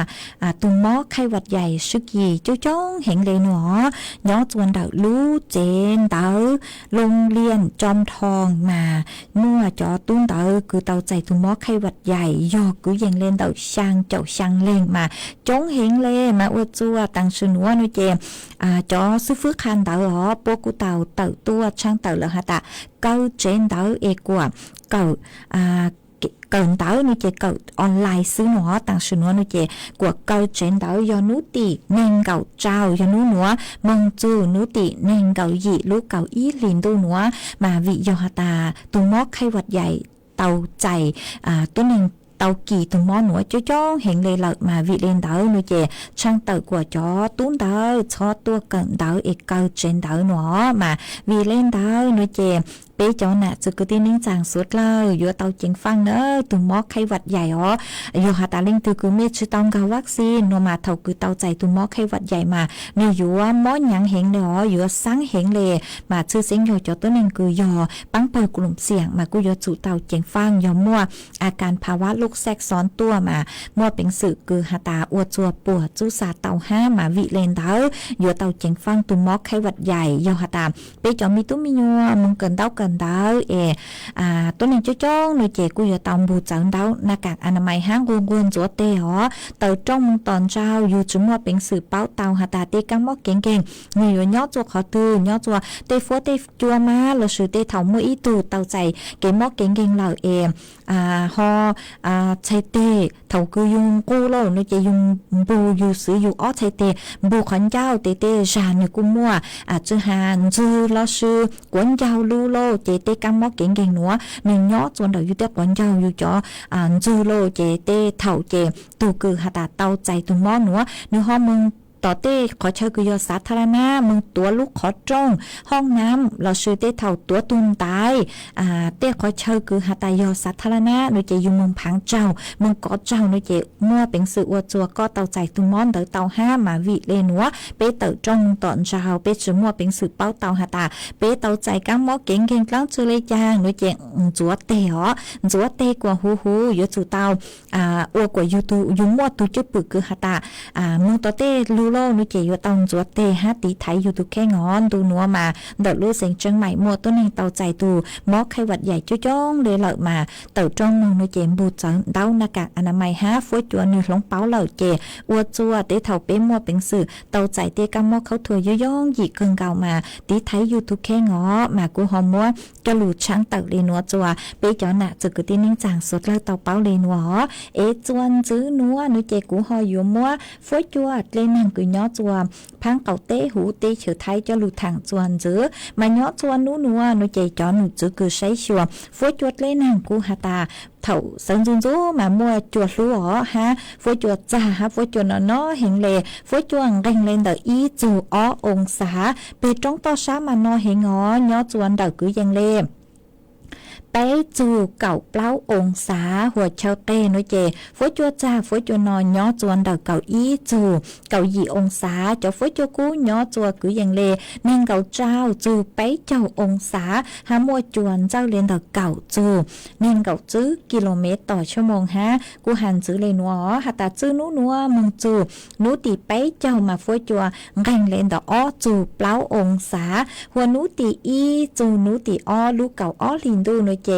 tù mó khay vật dạy sức gì chú chóng hiện lệ nó nhó chùa đậu lú chén đậu lông liên trong thòng mà mua cho tuôn đậu cứ tàu chạy tù mó khay vật dạy do cứ dành lên đậu sang chậu sang lên mà chống hiện lên mà ua chua tăng sư núa nuôi chè cho sư phước khăn đậu họ bố cụ tàu tự tua sang tự là hả tạ câu trên đậu e của cậu cậu đậu nuôi chè cậu online sư nó tăng sư núa nuôi chè của câu trên đậu do nú tì nên cậu trao do nú núa mong chu nú tì nên cậu dị lú cậu ý liền tu núa mà vị do hả tạ tù móc khay vật dạy tàu chạy tôi nên tàu kỳ tụi món nữa cho hiện lệ lợi mà vị lên đỡ nuôi chè sang tự của chó tún đỡ cho tua cận đỡ ít câu trên đỡ nữa mà vì lên đỡ nuôi chè bé cho nè sự cứ tin rằng suốt lời vừa tàu chính phăng nữa tụi mó khay vật dày ó vừa hà ta lên từ cứ mê chứ tông gạo vaccine nó mà thầu cứ tàu chạy tụi mó khay vật dày mà nếu vừa mó nhắn hiện đó vừa sáng hiện lệ mà chưa sinh rồi cho tôi nên cứ vừa bắn bờ của lùm xiềng mà cứ vừa chủ tàu chính phăng vừa muaการภาวะลูกแทรกซ้อนตัวมามั่วเป็นสื่อคือหาตาอวดจัวปวดจูสาเตาห้ามาวิเลนเท้าอยู่เตาเจงฟังตุมอกไข้หวัดใหญ่ยอหาตาไปจอมีตุ้มมียัวมึงเกินเต้าตัวนี้จ้องหน่วยเจกูอยู่เตาบูจังเต้าหน้ากากอนามัยห้างกวนจัวเตหอเตาจ้องมึงตอนเช้าอยู่จุ่มมั่วเป็นสื่อเป้าเตาหาตาเตกังมอกเก่งๆอยู่ย่อจัวขอตื่นย่อจัวเตฟัวเตจัวมาเราสื่อเตเถามืออีตูเตาใจเก่งมอกเก่งๆเราฮอใช้เตเถาคือยุงกู้โลนึกจะยุงบูอยู่ซื้ออยู่อ้อใช้เตบูขวัญเจ้าเตจานอยู่กู้มั่วจื้อหานจื้อล้อซื้อกวนเจ้าลูโลเตกังมอกเก่งหนัวหนึ่งย่อจนเดี๋ยวอยู่เตกวนเจ้าอยู่จ่อจื้อโลเตเถาเจตูคือหาตาเตาใจตุมอหนัวเนื้อห้องมึงต่อเต้ขอเชิญกุยสาธารณะมึงตัวลูกขอจ้องห้องน้ำเราซื้อเต้เท่าตัวตุนตายเต้ขอเชิญคือหาตายอสาธารณะโดยเจยุมึงพังเจ้ามึงกอเจ้าโดยเจมั่วเป็นสื่ออวดจัวก็เตาใจตุมอนเตาเตาห้ามาวิเลนัวเป้เตาจ้องตอนเช้าเป้จือมั่วเป็นสื่อเป้าเตาหาตาเป้เตาใจกังมอเก่งกลางจือเลยจางโดยเจจัวเต๋อจัวเตกว่าหูอยู่จู่เตาอวดกว่าอยู่ตูยุ่งมั่วตูจุปึกคือหาตามึงต่อเต้ลูโลนุเจอยู่ตองจัวเตฮะตีไทยอยู่ตุแค่งอนตูนัวมาเดลูเสียงเชียงใหม่มัวตัวนึงเตาใจตูมอไข้หวัดใหญ่จ้องเลยเหล่ามาเต่าจ้องมึงนุเจมบูจังเต้าหน้ากากอนามัยฮะฟุ้ยจัวนึงหลงเป้าเหล่าเจอวดจัวเตเถาเป้มัวเป็นสื่อเตาใจเตกัมมอเขาถั่วย่องหยีเกินเก่ามาตีไทยอยู่ตุแค่งอมากูหอมมัวจะหลุดช้างเต่าเลนัวจัวเป้จ่อหน้าจะกึศตีนิ่งจางสดเลยเต่าเป้าเลนัวจวนจื้อนัวนุเจกูหออยู่มัวฟุ้ยจัวเลนังกุยย่อจัวพังเก่าเต้หูเต้เฉยไทยจะหลุดทางจวนจื้อมาย่อจวนนัวนุเจจ่อหนุจื้อคือใช้ชัวฟุ้ยจวดเลนังกูหาตาเถ่าสังจุนจูมามัวจวดรู้อ๋อฮะฟุ้ยจวดจ้าฮะฟุ้ยจวดน้อเห็นเลยฟุ้ยจวงเร่งเล่นเดออีจูอ๋อองศาเปจ้องต่อช้ามาน้อเห็นอ๋อย่อจวนเดอคือยังเล่ไปจูเก่าเปล่าองศาหัวเชาเต้น้อยเจฟุ้ยจัวจ้าฟุ้ยจัวนอนย่อจวนเดาเก่าอีจูเก่าหยีองศาจะฟุ้ยจัวกู้ย่อจัวคืออย่างเลนิ่งเก่าเจ้าจูไปเจ้าองศาหามัวจวนเจ้าเรียนเดาเก่าจูนิ่งเก่าจื้อกิโลเมตรต่อชั่วโมงฮะกูหันจื้อเลยนัวหาตาจื้อนัวมึงจูนูตีไปเจ้ามาฟุ้ยจัวแรงเล่นเดาอ้อจูเปล่าองศาหัวนูตีอีจูนูตีอ้อลูกเก่าอ้อลินดูน้อยเจ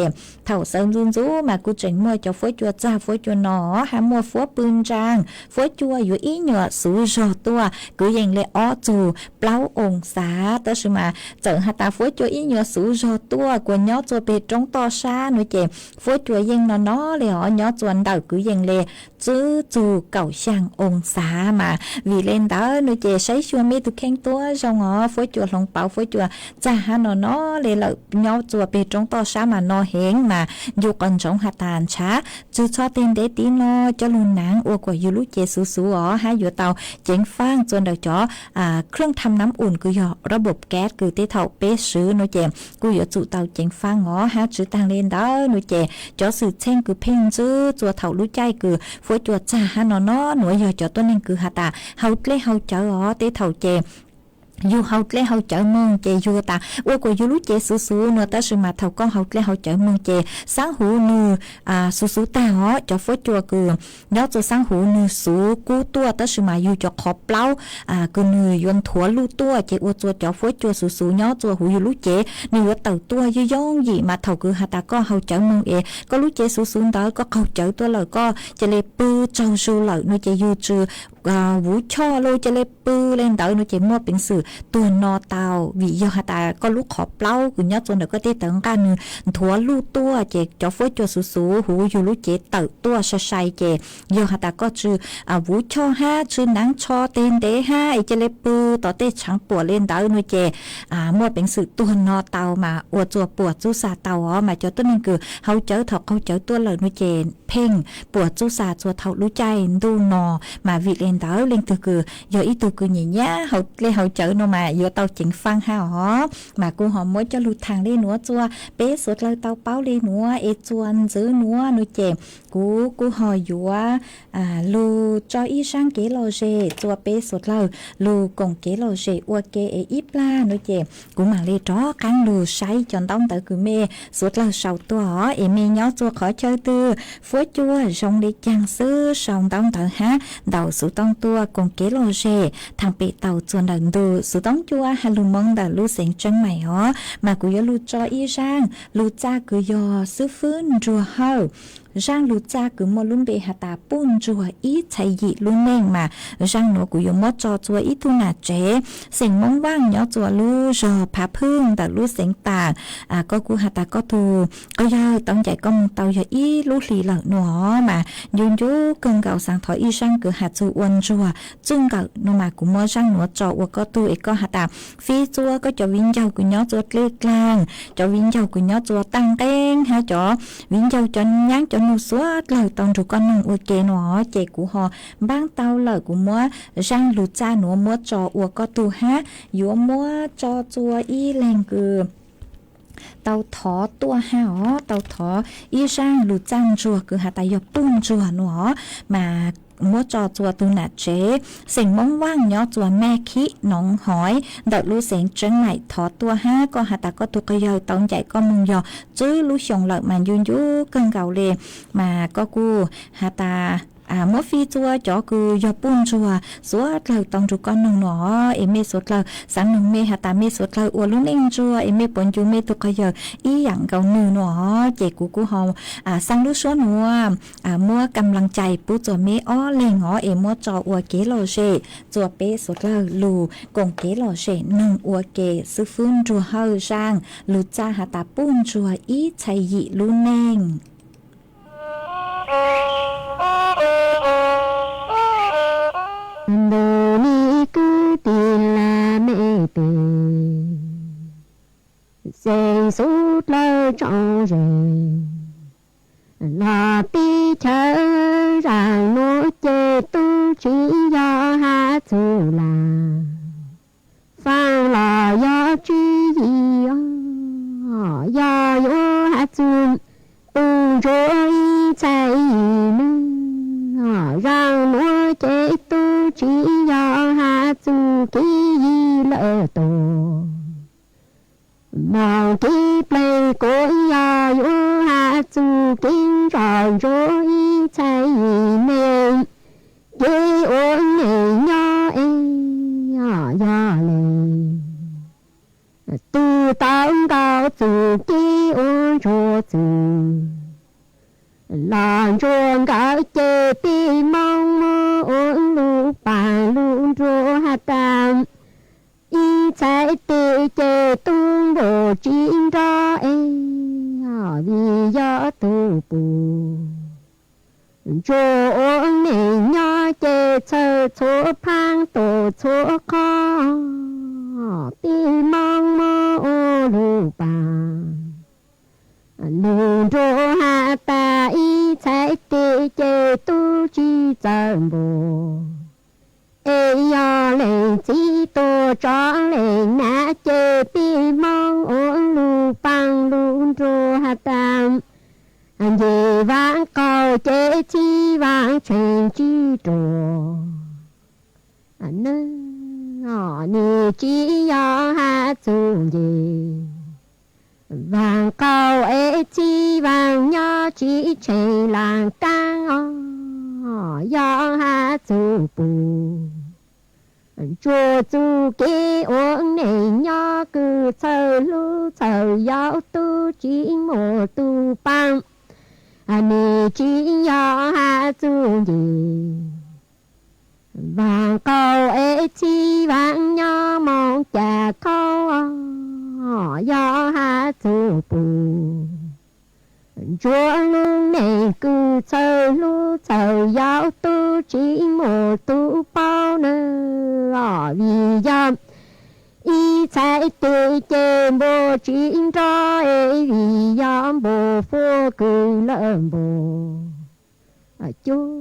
เท่าเสริมจุนจูมากูเจ๋งมัวจะฟุ้ยจัวจ้าฟุ้ยจัวหนอหามัวฟัวปืนจางฟุ้ยจัวอยู่อีเหนือสูจอตัวกูยังเลยอ้อจูเปล่าองศาตัวชิมาเจิงหาตาฟุ้ยจัวอีเหนือสูจอตัวกวนย่อจัวเปตรงต่อชาหน่วยเจฟุ้ยจัวยังนอเลยอ๋อย่อจวนเดากูยังเลยจื้อจูเก่าช่างองศามาวีเล่นเดาหน่วยเจใช้ชัวมีตุแข็งตัวจงอ๋อฟุ้ยจัวลงเป่าฟุ้ยจัวจ้าหานอเลยละย่อจัวเปตรงต่อชา ช้ามาโนเฮงมาอยู่กันจงหาตานช้าจูชอเต็นเดตีโนจะลุนหนังอวกว่ายูลุเจสูสูอ๋อฮะอยู่เตาเจ๋งฟางจนเดาจ่อเครื่องทำน้ำอุ่นกูยอระบบแก๊สคือเตเท่าเป๊ะซื้อโนเจกูยอจุเตาเจ๋งฟางอ๋อฮะจื้อต่างเลนเด้อโนเจจ่อสื่อเช่งคือเพ่งจื้อจัวเท่ารู้ใจคือฝวยจัวจ้าฮะนอนอหน่วยยอจ่อตัวนึงคือหาตาเฮาเล่เฮาเจออ๋อเตเท่าเจยูเฮาเล่เฮาเจอเมืองเจยูตาว่ากูยูรู้เจสูเนื้อแต่สมาเท่าก็เฮาเล่เฮาเจอเมืองเจสังหูนือสูตาอ๋อจะฟ้จัวคือย้อจะสังหูนือสูกูตัวแต่สมายูจะขอบเล้าคือนือยวนถั่วลู่ตัวเจอวจัวจะฟ้จัวสูย้อจัวหูยูรู้เจนือเต่าตัวย่องหยีมาเท่าคือหาตาก็เฮาเจอเมืองก็รู้เจสูเด้อก็เฮาเจอตัวเลยก็จะเลยปื้อเจ้าสูเลยนือเจยูจือvũ cho lôi cho lên bư lên đỡ nó chỉ mua bình sử tuần nọ tàu vì do hà ta có lúc họp lâu của nhớ tuần được có thể tận ca nữa thua lu tua chỉ cho phối cho số hủ dù lúc chỉ tự tua sai chỉ do hà ta có chữ vũ cho ha chữ nắng cho tên để ha cho lên bư tỏ tê trắng bùa lên đỡ nó chỉ mua bình sử tuần nọ tàu mà uo chùa bùa chú sa tàu mà cho tôi nên cứ hậu chở thật hậu chở tua lời nó chỉ พ่งปวดจูซาจัวเท่ารู้ใจดูนอมาวิเลนเตอร์เล่นตัวคือโยอีตัวคือหญิงยะเขาเล่เขาเจอโนมาโยเตาจิงฟังฮะอ๋อมากูหอมมวยจะหลุดทางเล่นัวจัวเป๊ะสุดเลยเตาเป้าเล่นัวเอจวนซื้อนัวนูเจกูหอยอยู่ว่าลูจออีช่างเกลโลเจจัวเป๊ะสุดเลยลูกงเกลโลเจอวเกเออีปลานูเจกูมาเล่จ้อกันลูใช้จนต้องเตอคือเมสุดเลยเสาตัวอ๋อเอเมย้อจัวขอเจอตือphối chua rong đi chang sư song tông tờ há đầu số tông tua cùng kế lô rê thằng bị tàu chuồn đần đồ số tông chua hay lu mong đờ lu sen chân mày ó mà cứ yo lu cho y rang lu cha cứ yo sư phun rùa hao rang lu cha cứ mua luôn bị hà ta bún chua ít chạy dị luôn nên mà rang nó cứ yo mót cho chua ít thu nà chế sen mong vang nhỏ chua lu rò phá phương đờ lu sen tà có cứ hà ta có thu có yo tông chạy con tàu yo ít lu lì lợn nó mà yun chú cơn gạo sáng thỏi y sang cứ hạt chua uốn chua chung gạo nó mà cũng mua sang nó cho có tu có hạt tạm phi chua có cho viên dầu của nhỏ chua lê clang cho viên dầu của nhỏ chua tăng đen hay cho viên dầu cho nháng cho nụ suốt lời tông rồi con nông uốn kê nó chạy của họ bán tàu lời của mua sang lụt cha nó mua cho uốn có tu ha yếu mua cho chua y lên cứ tàu thỏ tua hao tàu thỏ y sang lù chang chùa cứ hạt tay bung chùa nữa mà mua cho chùa tu nạt chế sình mong vang nhỏ chùa me khí nóng hói đợt lú sình chân này thỏ tua ha có hạt ta có tu cái giờ tông chạy con mừng giờ chứ lú sòng lợi mà yun yu cơn gạo lề mà có cu hạt ta mỗi phi chua cho cứ do bún chua suốt lời tông chua con nông nó em mê suốt lời sáng nông mê hạt ta mê suốt lời uốn luôn lên chua em mê bún chua mê tu cái giờ ý dạng gạo nư nó chạy của hồng sang lúc số nữa mua cầm lăng chạy bút chua mê ó lên ngõ em mua cho uốn kế lò rể chua bê suốt lời lù cùng kế lò rể nông uốn kế sư phun chua hơi sang lù cha hạt ta bún chua ý chạy dị luôn nên Đồ ni cứ tiền là mẹ tì Dây suốt lơ trong rừng Là tí chớ rằng nó chê tu chỉ do hát dù là Phan là do truy gì do yếu hát dù tu rồi chạy nữa rằng nó chê tu chỉ do hạ dù ký lỡ tổ màu ký plei của do yếu hạ dù kinh rồi rồi chạy mê dê ôn nề nhỏ do lề tu tao cao dù ký ôn rồi dù làm chuông gạo chê ti mong mơ ôn lu bà lu rô hà tam y chạy tê chê tung đồ chín ra vì gió tu bù rô ôn nề nhỏ chê chơ chô phang tổ chô khó ti mong mơ ôn lu bà chân bồ ê yo lên chỉ tô cho lên nã chê pi mong ôn lu bang lu rô hà tam anh dì vang cầu chê chi vang chuyện chi trồ anh nè chỉ yo ha chung gì vàng cầu ê chi vàng nhỏ chỉ chạy làng cang yo ha chung bù chùa chu kê uống này nhỏ cứ chờ lu chờ giáo tu chỉ một tu băng anh chỉ yo ha chung gì vàng cầu ê chi vàng nhỏ mong chả câu yo ha chu bù chúa lương này cứ chờ lu chờ giáo tu chỉ một tu bao nữa vì dâm y chạy tự chế bộ chính cho ấy vì dâm bộ phố cứ lợn bộ chúa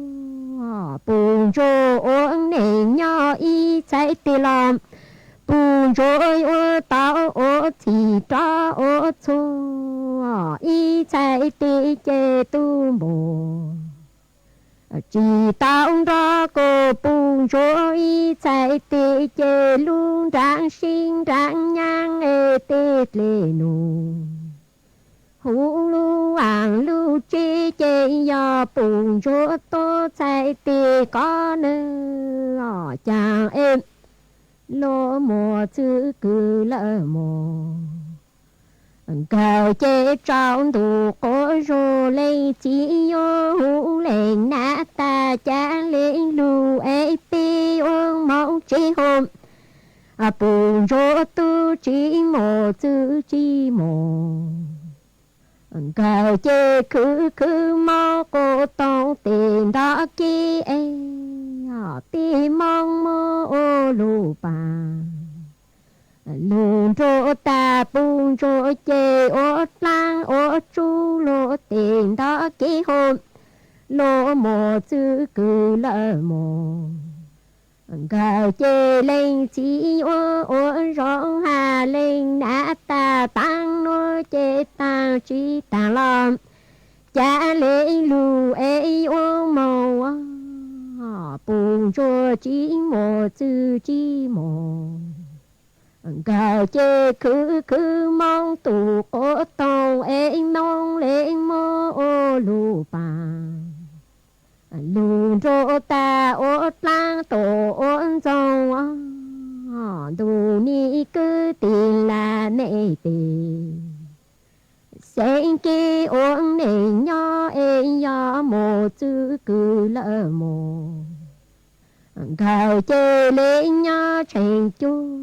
bùn rô uống này nhỏ y chạy tự làm bùn rô ô tao ô thì cho ô chua y chạy tự chế tu bồ chỉ tao ra cô bùn rô y chạy tự chế luôn rạng sinh rạng nhang ê tết lê nụ hú lu hoàng lu chê chê yo bùn rô tô chạy tự có nơ chàng em lô mùa chữ cứ lỡ mùa cầu chê trong tù cổ rô lên chỉ yo hú lên nã ta cha lên lu ê pi ôn mong chi hôm bùn rô tu chỉ mùa chữ chi mùa cầu chê cứ mò cô tông tiền đó kia tìm mong mơ ô lù bà lùn rô ta bùn rô chê ô lang ô chú lô tiền đó kia hôn lô mồ chữ cứ lỡ mồ cầu chê lên chỉ ô rong hà lên nã ta tăng nô chê tăng chỉ tăng lòng cha lên lù ê ô mồ bùn rô chỉ mồ chữ chỉ mồ cầu chê cứ mong tù cổ tông ê mong lên mô ô lù bà lùn rô ta ô lang tổ ôn dòng đủ ni cứ tiền là nệ tì sen kê ôn nệ nhỏ ê nhỏ mồ chữ cứ lỡ mồ cầu chê lên nhỏ thành chú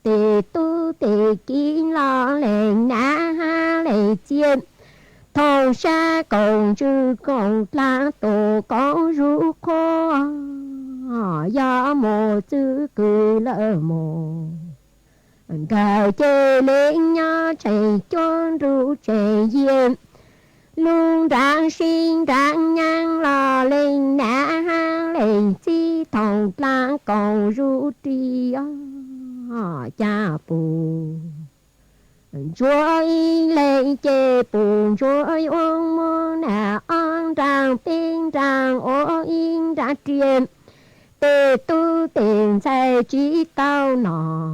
tê tu tê kín lo lên ná ha lên chiên thôn xa còn chư còn lá tổ con rú khô do mồ chữ cứ lỡ mồ cầu chê lên nhỏ chạy chôn rú chạy diêm luôn rạng sinh rạng nhang lò lên nã hang lên chi thòng lá còn rú tri cha bù chúa y lên chê bùn chúa uống mô nà on ràng pin ràng ô yên ra truyền tê tu tiền chạy chỉ tao nọ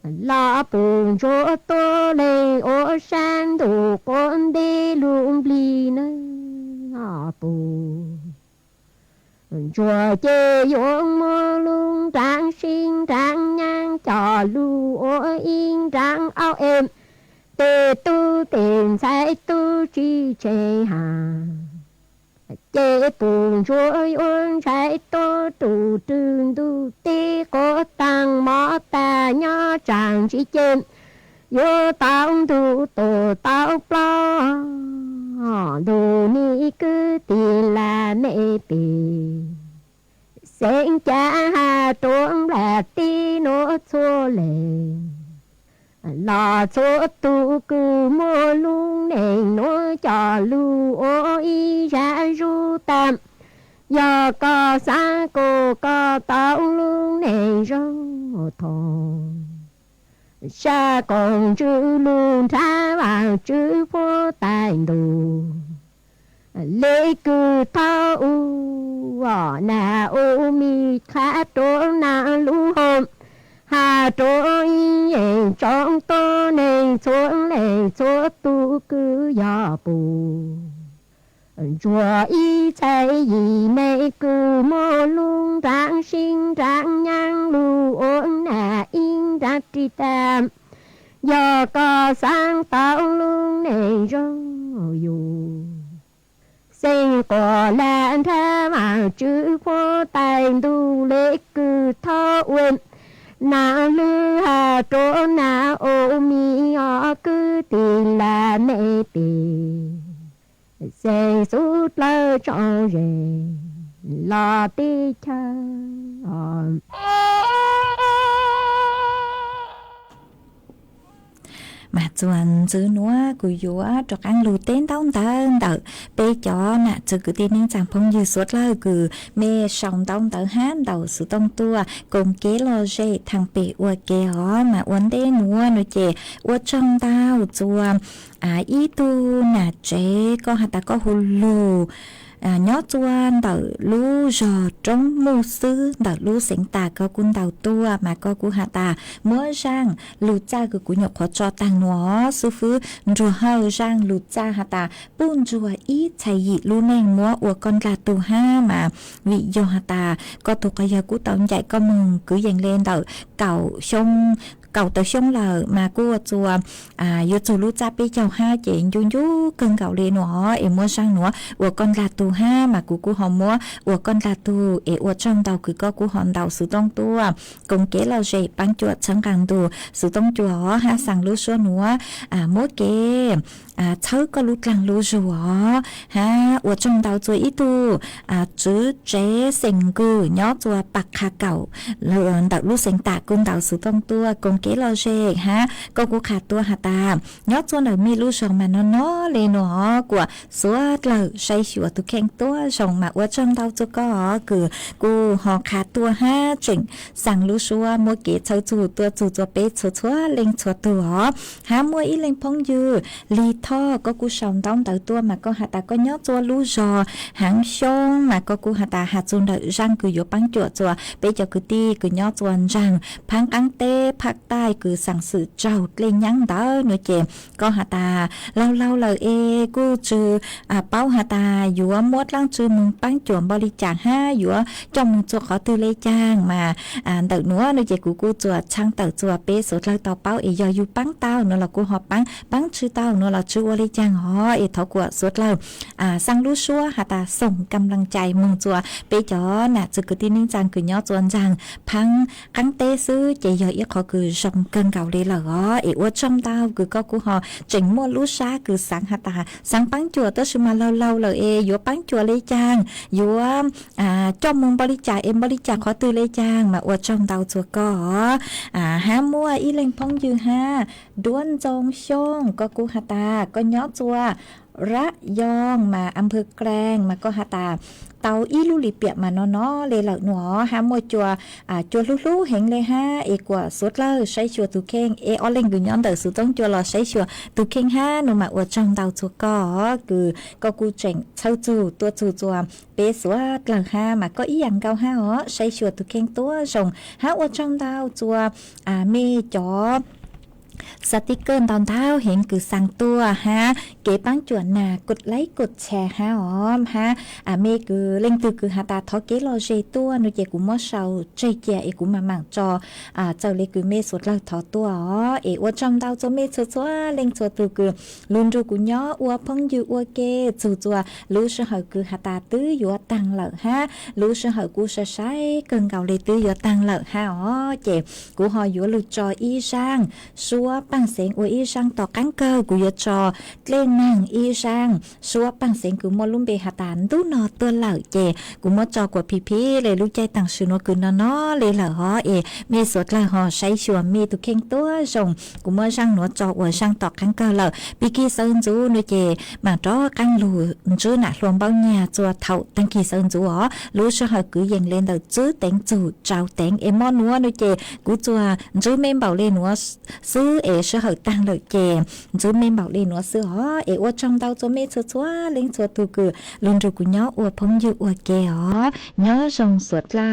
lo bùn chúa tô lên ô san đủ con đi luôn bì nơ bù chúa chê uống mô luôn rạng sinh rạng nhang cho lu ô yên rạng ao em tê tu tiền sai tu chi chê hà chê bùn chúa uống sai tô tù trương tu tê có tăng mõ ta nhỏ chàng chi chên vô tao tu tổ tao plo đồ ni cứ tiền là nệ tì sen cha hà trốn là tí nó chua lệ lò chua tu cứ mua luôn nền nó cho lu ô y ra ru tam giờ có xa cô có tao luôn này rong thòng xa còn chữ luôn tha vào chữ phố tài đồ lễ cứ thao ở na ô mi khá trốn na lũ hôm hà trốn yên trong to này xuống này xuống tu cứ gió bù chùa y chạy gì mê cứ mô luôn rạng sinh rạng nhang lù ôn nà in ra tri tam giờ có sáng tạo luôn này rong dù sinh có làn tha mà chữ phố tài đu lễ cứ thọ uyên na lư hà trố na ô mi họ cứ tìm là mê tìm sẽ sút lơ cho rề lo tí cha mà chuẩn chữ núa của chúa cho ăn lù tên tông tơn đỡ bê cho nè chữ cứ tin nên chẳng phong như suốt lời cứ mê sòng tông tớ hát đầu sự tông tua cùng kế lo dê thằng bể ua kế hó mà uốn đê núa nó chè ua trong tao chùa ý tu nè chế có hạt ta có hù lù nhớ chuan đỡ lú giò trong mù sư đỡ lú sinh ta có cún đầu tua mà có cú hạ ta mới sang lú cha cứ cú nhọc khó cho tăng nó sư phứ rùa hơ sang lú cha hạ ta bún rùa ít chạy dị lú neng múa ua con là tù ha mà vị do hạ ta có thuộc cái giờ cú tao chạy có mừng cứ dành lên đỡ cậu xong cầu tới xong là mà cô chùa yêu chùa lú cha bị chào ha chị du cơn gạo lên nó em mua sang nữa của con là tù ha mà cô họ mua của con là tù em ở trong đầu cứ có cô hòn đầu sự tông tua cùng kế là gì bán chuột chẳng càng tù sự tông chùa ha sang lú số nữa mỗi cái thớ có lú lăng lú rùa ha ở trong đầu chùa ít tu chữ chế sinh cư nhớ chùa bạc hà cậu lợn đầu lú sinh tạ cùng đầu sự tông tua cùng kế lo dê ha có cú khát tua hạt ta nhớ cho nơi mi lu sòng mà nó lên nó của số lời say sủa tu khen tua sòng mà ở trong đâu cho có cứ cú họ khát tua ha chỉnh sang lu sủa mỗi kế chơi chủ tua chủ cho bé chúa lên chúa tua ha mỗi ít lên phong dư li tho có cú sòng đóng tới tua mà có hạt ta có nhớ cho lu giò hàng sông mà có cú hạt ta hạt chun đợi răng cứ vô băng chuột chùa bé cho cứ ti cứ nhớ chuan răng phăng ăn tê phăng tai cứ sang sự trâu lên nhắn đó nữa chị có hạt ta lâu lời cô trừ bao hạt ta dùa mót lăng trừ mùng bán chuồn bò li chàng ha dùa trong chuột khó tư lê chàng mà đợt nữa nữa chị của cô chuột trang tờ chuột bé số lời tàu bao do du bán tao nữa là cô họ bán chữ tao nữa là chữ li chàng họ thấu của số lời sang lú xua hạt taส่งกำลังใจมงchuột bé chó nè chữ cứ tin chàng cứ nhớ chuột rằng phăng kháng tê sư chị giờ ít khó cứ trong cơn gạo đi là gó ở trong tao cứ có của họ chỉnh mua lúa xa cứ sáng hạt ta sáng bán chùa tới sự mà lâu là vừa bán chùa lấy trang vừa cho mong bali trà em bali trà khó tư lấy trang mà ở trong tao chùa có há mua y lên phong dư ha đuôn trong sông có của hạt ta có nhó chùaระยองมาอำเภอแกลงมาก็หาตาเตาอีลูลีเปียมาน้อเลยเหล่าหนอหามัวจัวจัวลูเห็นเลยฮะเอกว่าสุดเลยใช้ชัวตุเข่งออเล่งกุญย้อนเตอสุดต้องจัวรอใช้ชัวตุเข่งฮะหนูมาอวดจังเตาจัวก็กูเจ๋งเช่าจูตัวจูจัวเปสวดหลังฮะมาก็อีหยังเกาฮะใช้ชัวตุเข่งตัวส่งฮะอวดจังเตาจัวมีจอสติกเกอร์ตอนเท้าเห็นคือสั่งตัวฮะเก็บปังจวนน่ะกดไลค์กดแชร์ฮะอ๋อฮะเมคือเล่งคือหาตาทอเกลอเจตัวนูเจกูมั่วเชาเจเจเอกูมาหมั่งจอเจ้าเล็กคือเมสุดเลยทอตัวอ๋ออวดจำดาวจะเมชัวเล่งชัวตัวคือลุนจูกูย่ออวพงยูอวเกจัวรู้เสหคือหาตาตื้อยัวตังเหล่าฮะรู้เสหกูใช้เกินเก่าเลยตื้อยัวตังเหล่าฮะอ๋อเจกูหอยัวลุจออีช่างชัว ปังเสียงอวยอีช่างต่อกังเกอกูยจอเล่นนางอีช่างชัวปังเสียงกูมอลุ่มเบหาตานดูนอตัวเหล่าเจกูมอจอกว่าพี่เลยรู้ใจต่างชุนว่ากูนอนอเลยเหล่าฮอมีสวดละฮอใช้ชัวมีตุเข่งตัวส่งกูมอช่างหนัวจอกว่าช่างต่อกังเกอเหล่าปีกี้เซินจูนเจมาจ้อกังลูจูหนักรวมเบ้าเนี่ยจัวเท่าตั้งกี่เซินจูอ๋อรู้ช่างกูยังเล่นแต่จื้อเต็งจูเจ้าเต็งมอนัวนเจกูจัวจูเมมเบาเลยนัวซื้อช่างตั้งเลยเจจูเมมเบาเลยนัวซื้ออ๋อว่าจังดาวจัวเมชัวเล่งชัวตูกือลุนจูกูย้อว่าพงอยู่ว่าเกอ๋อย้อทรงสวดล่า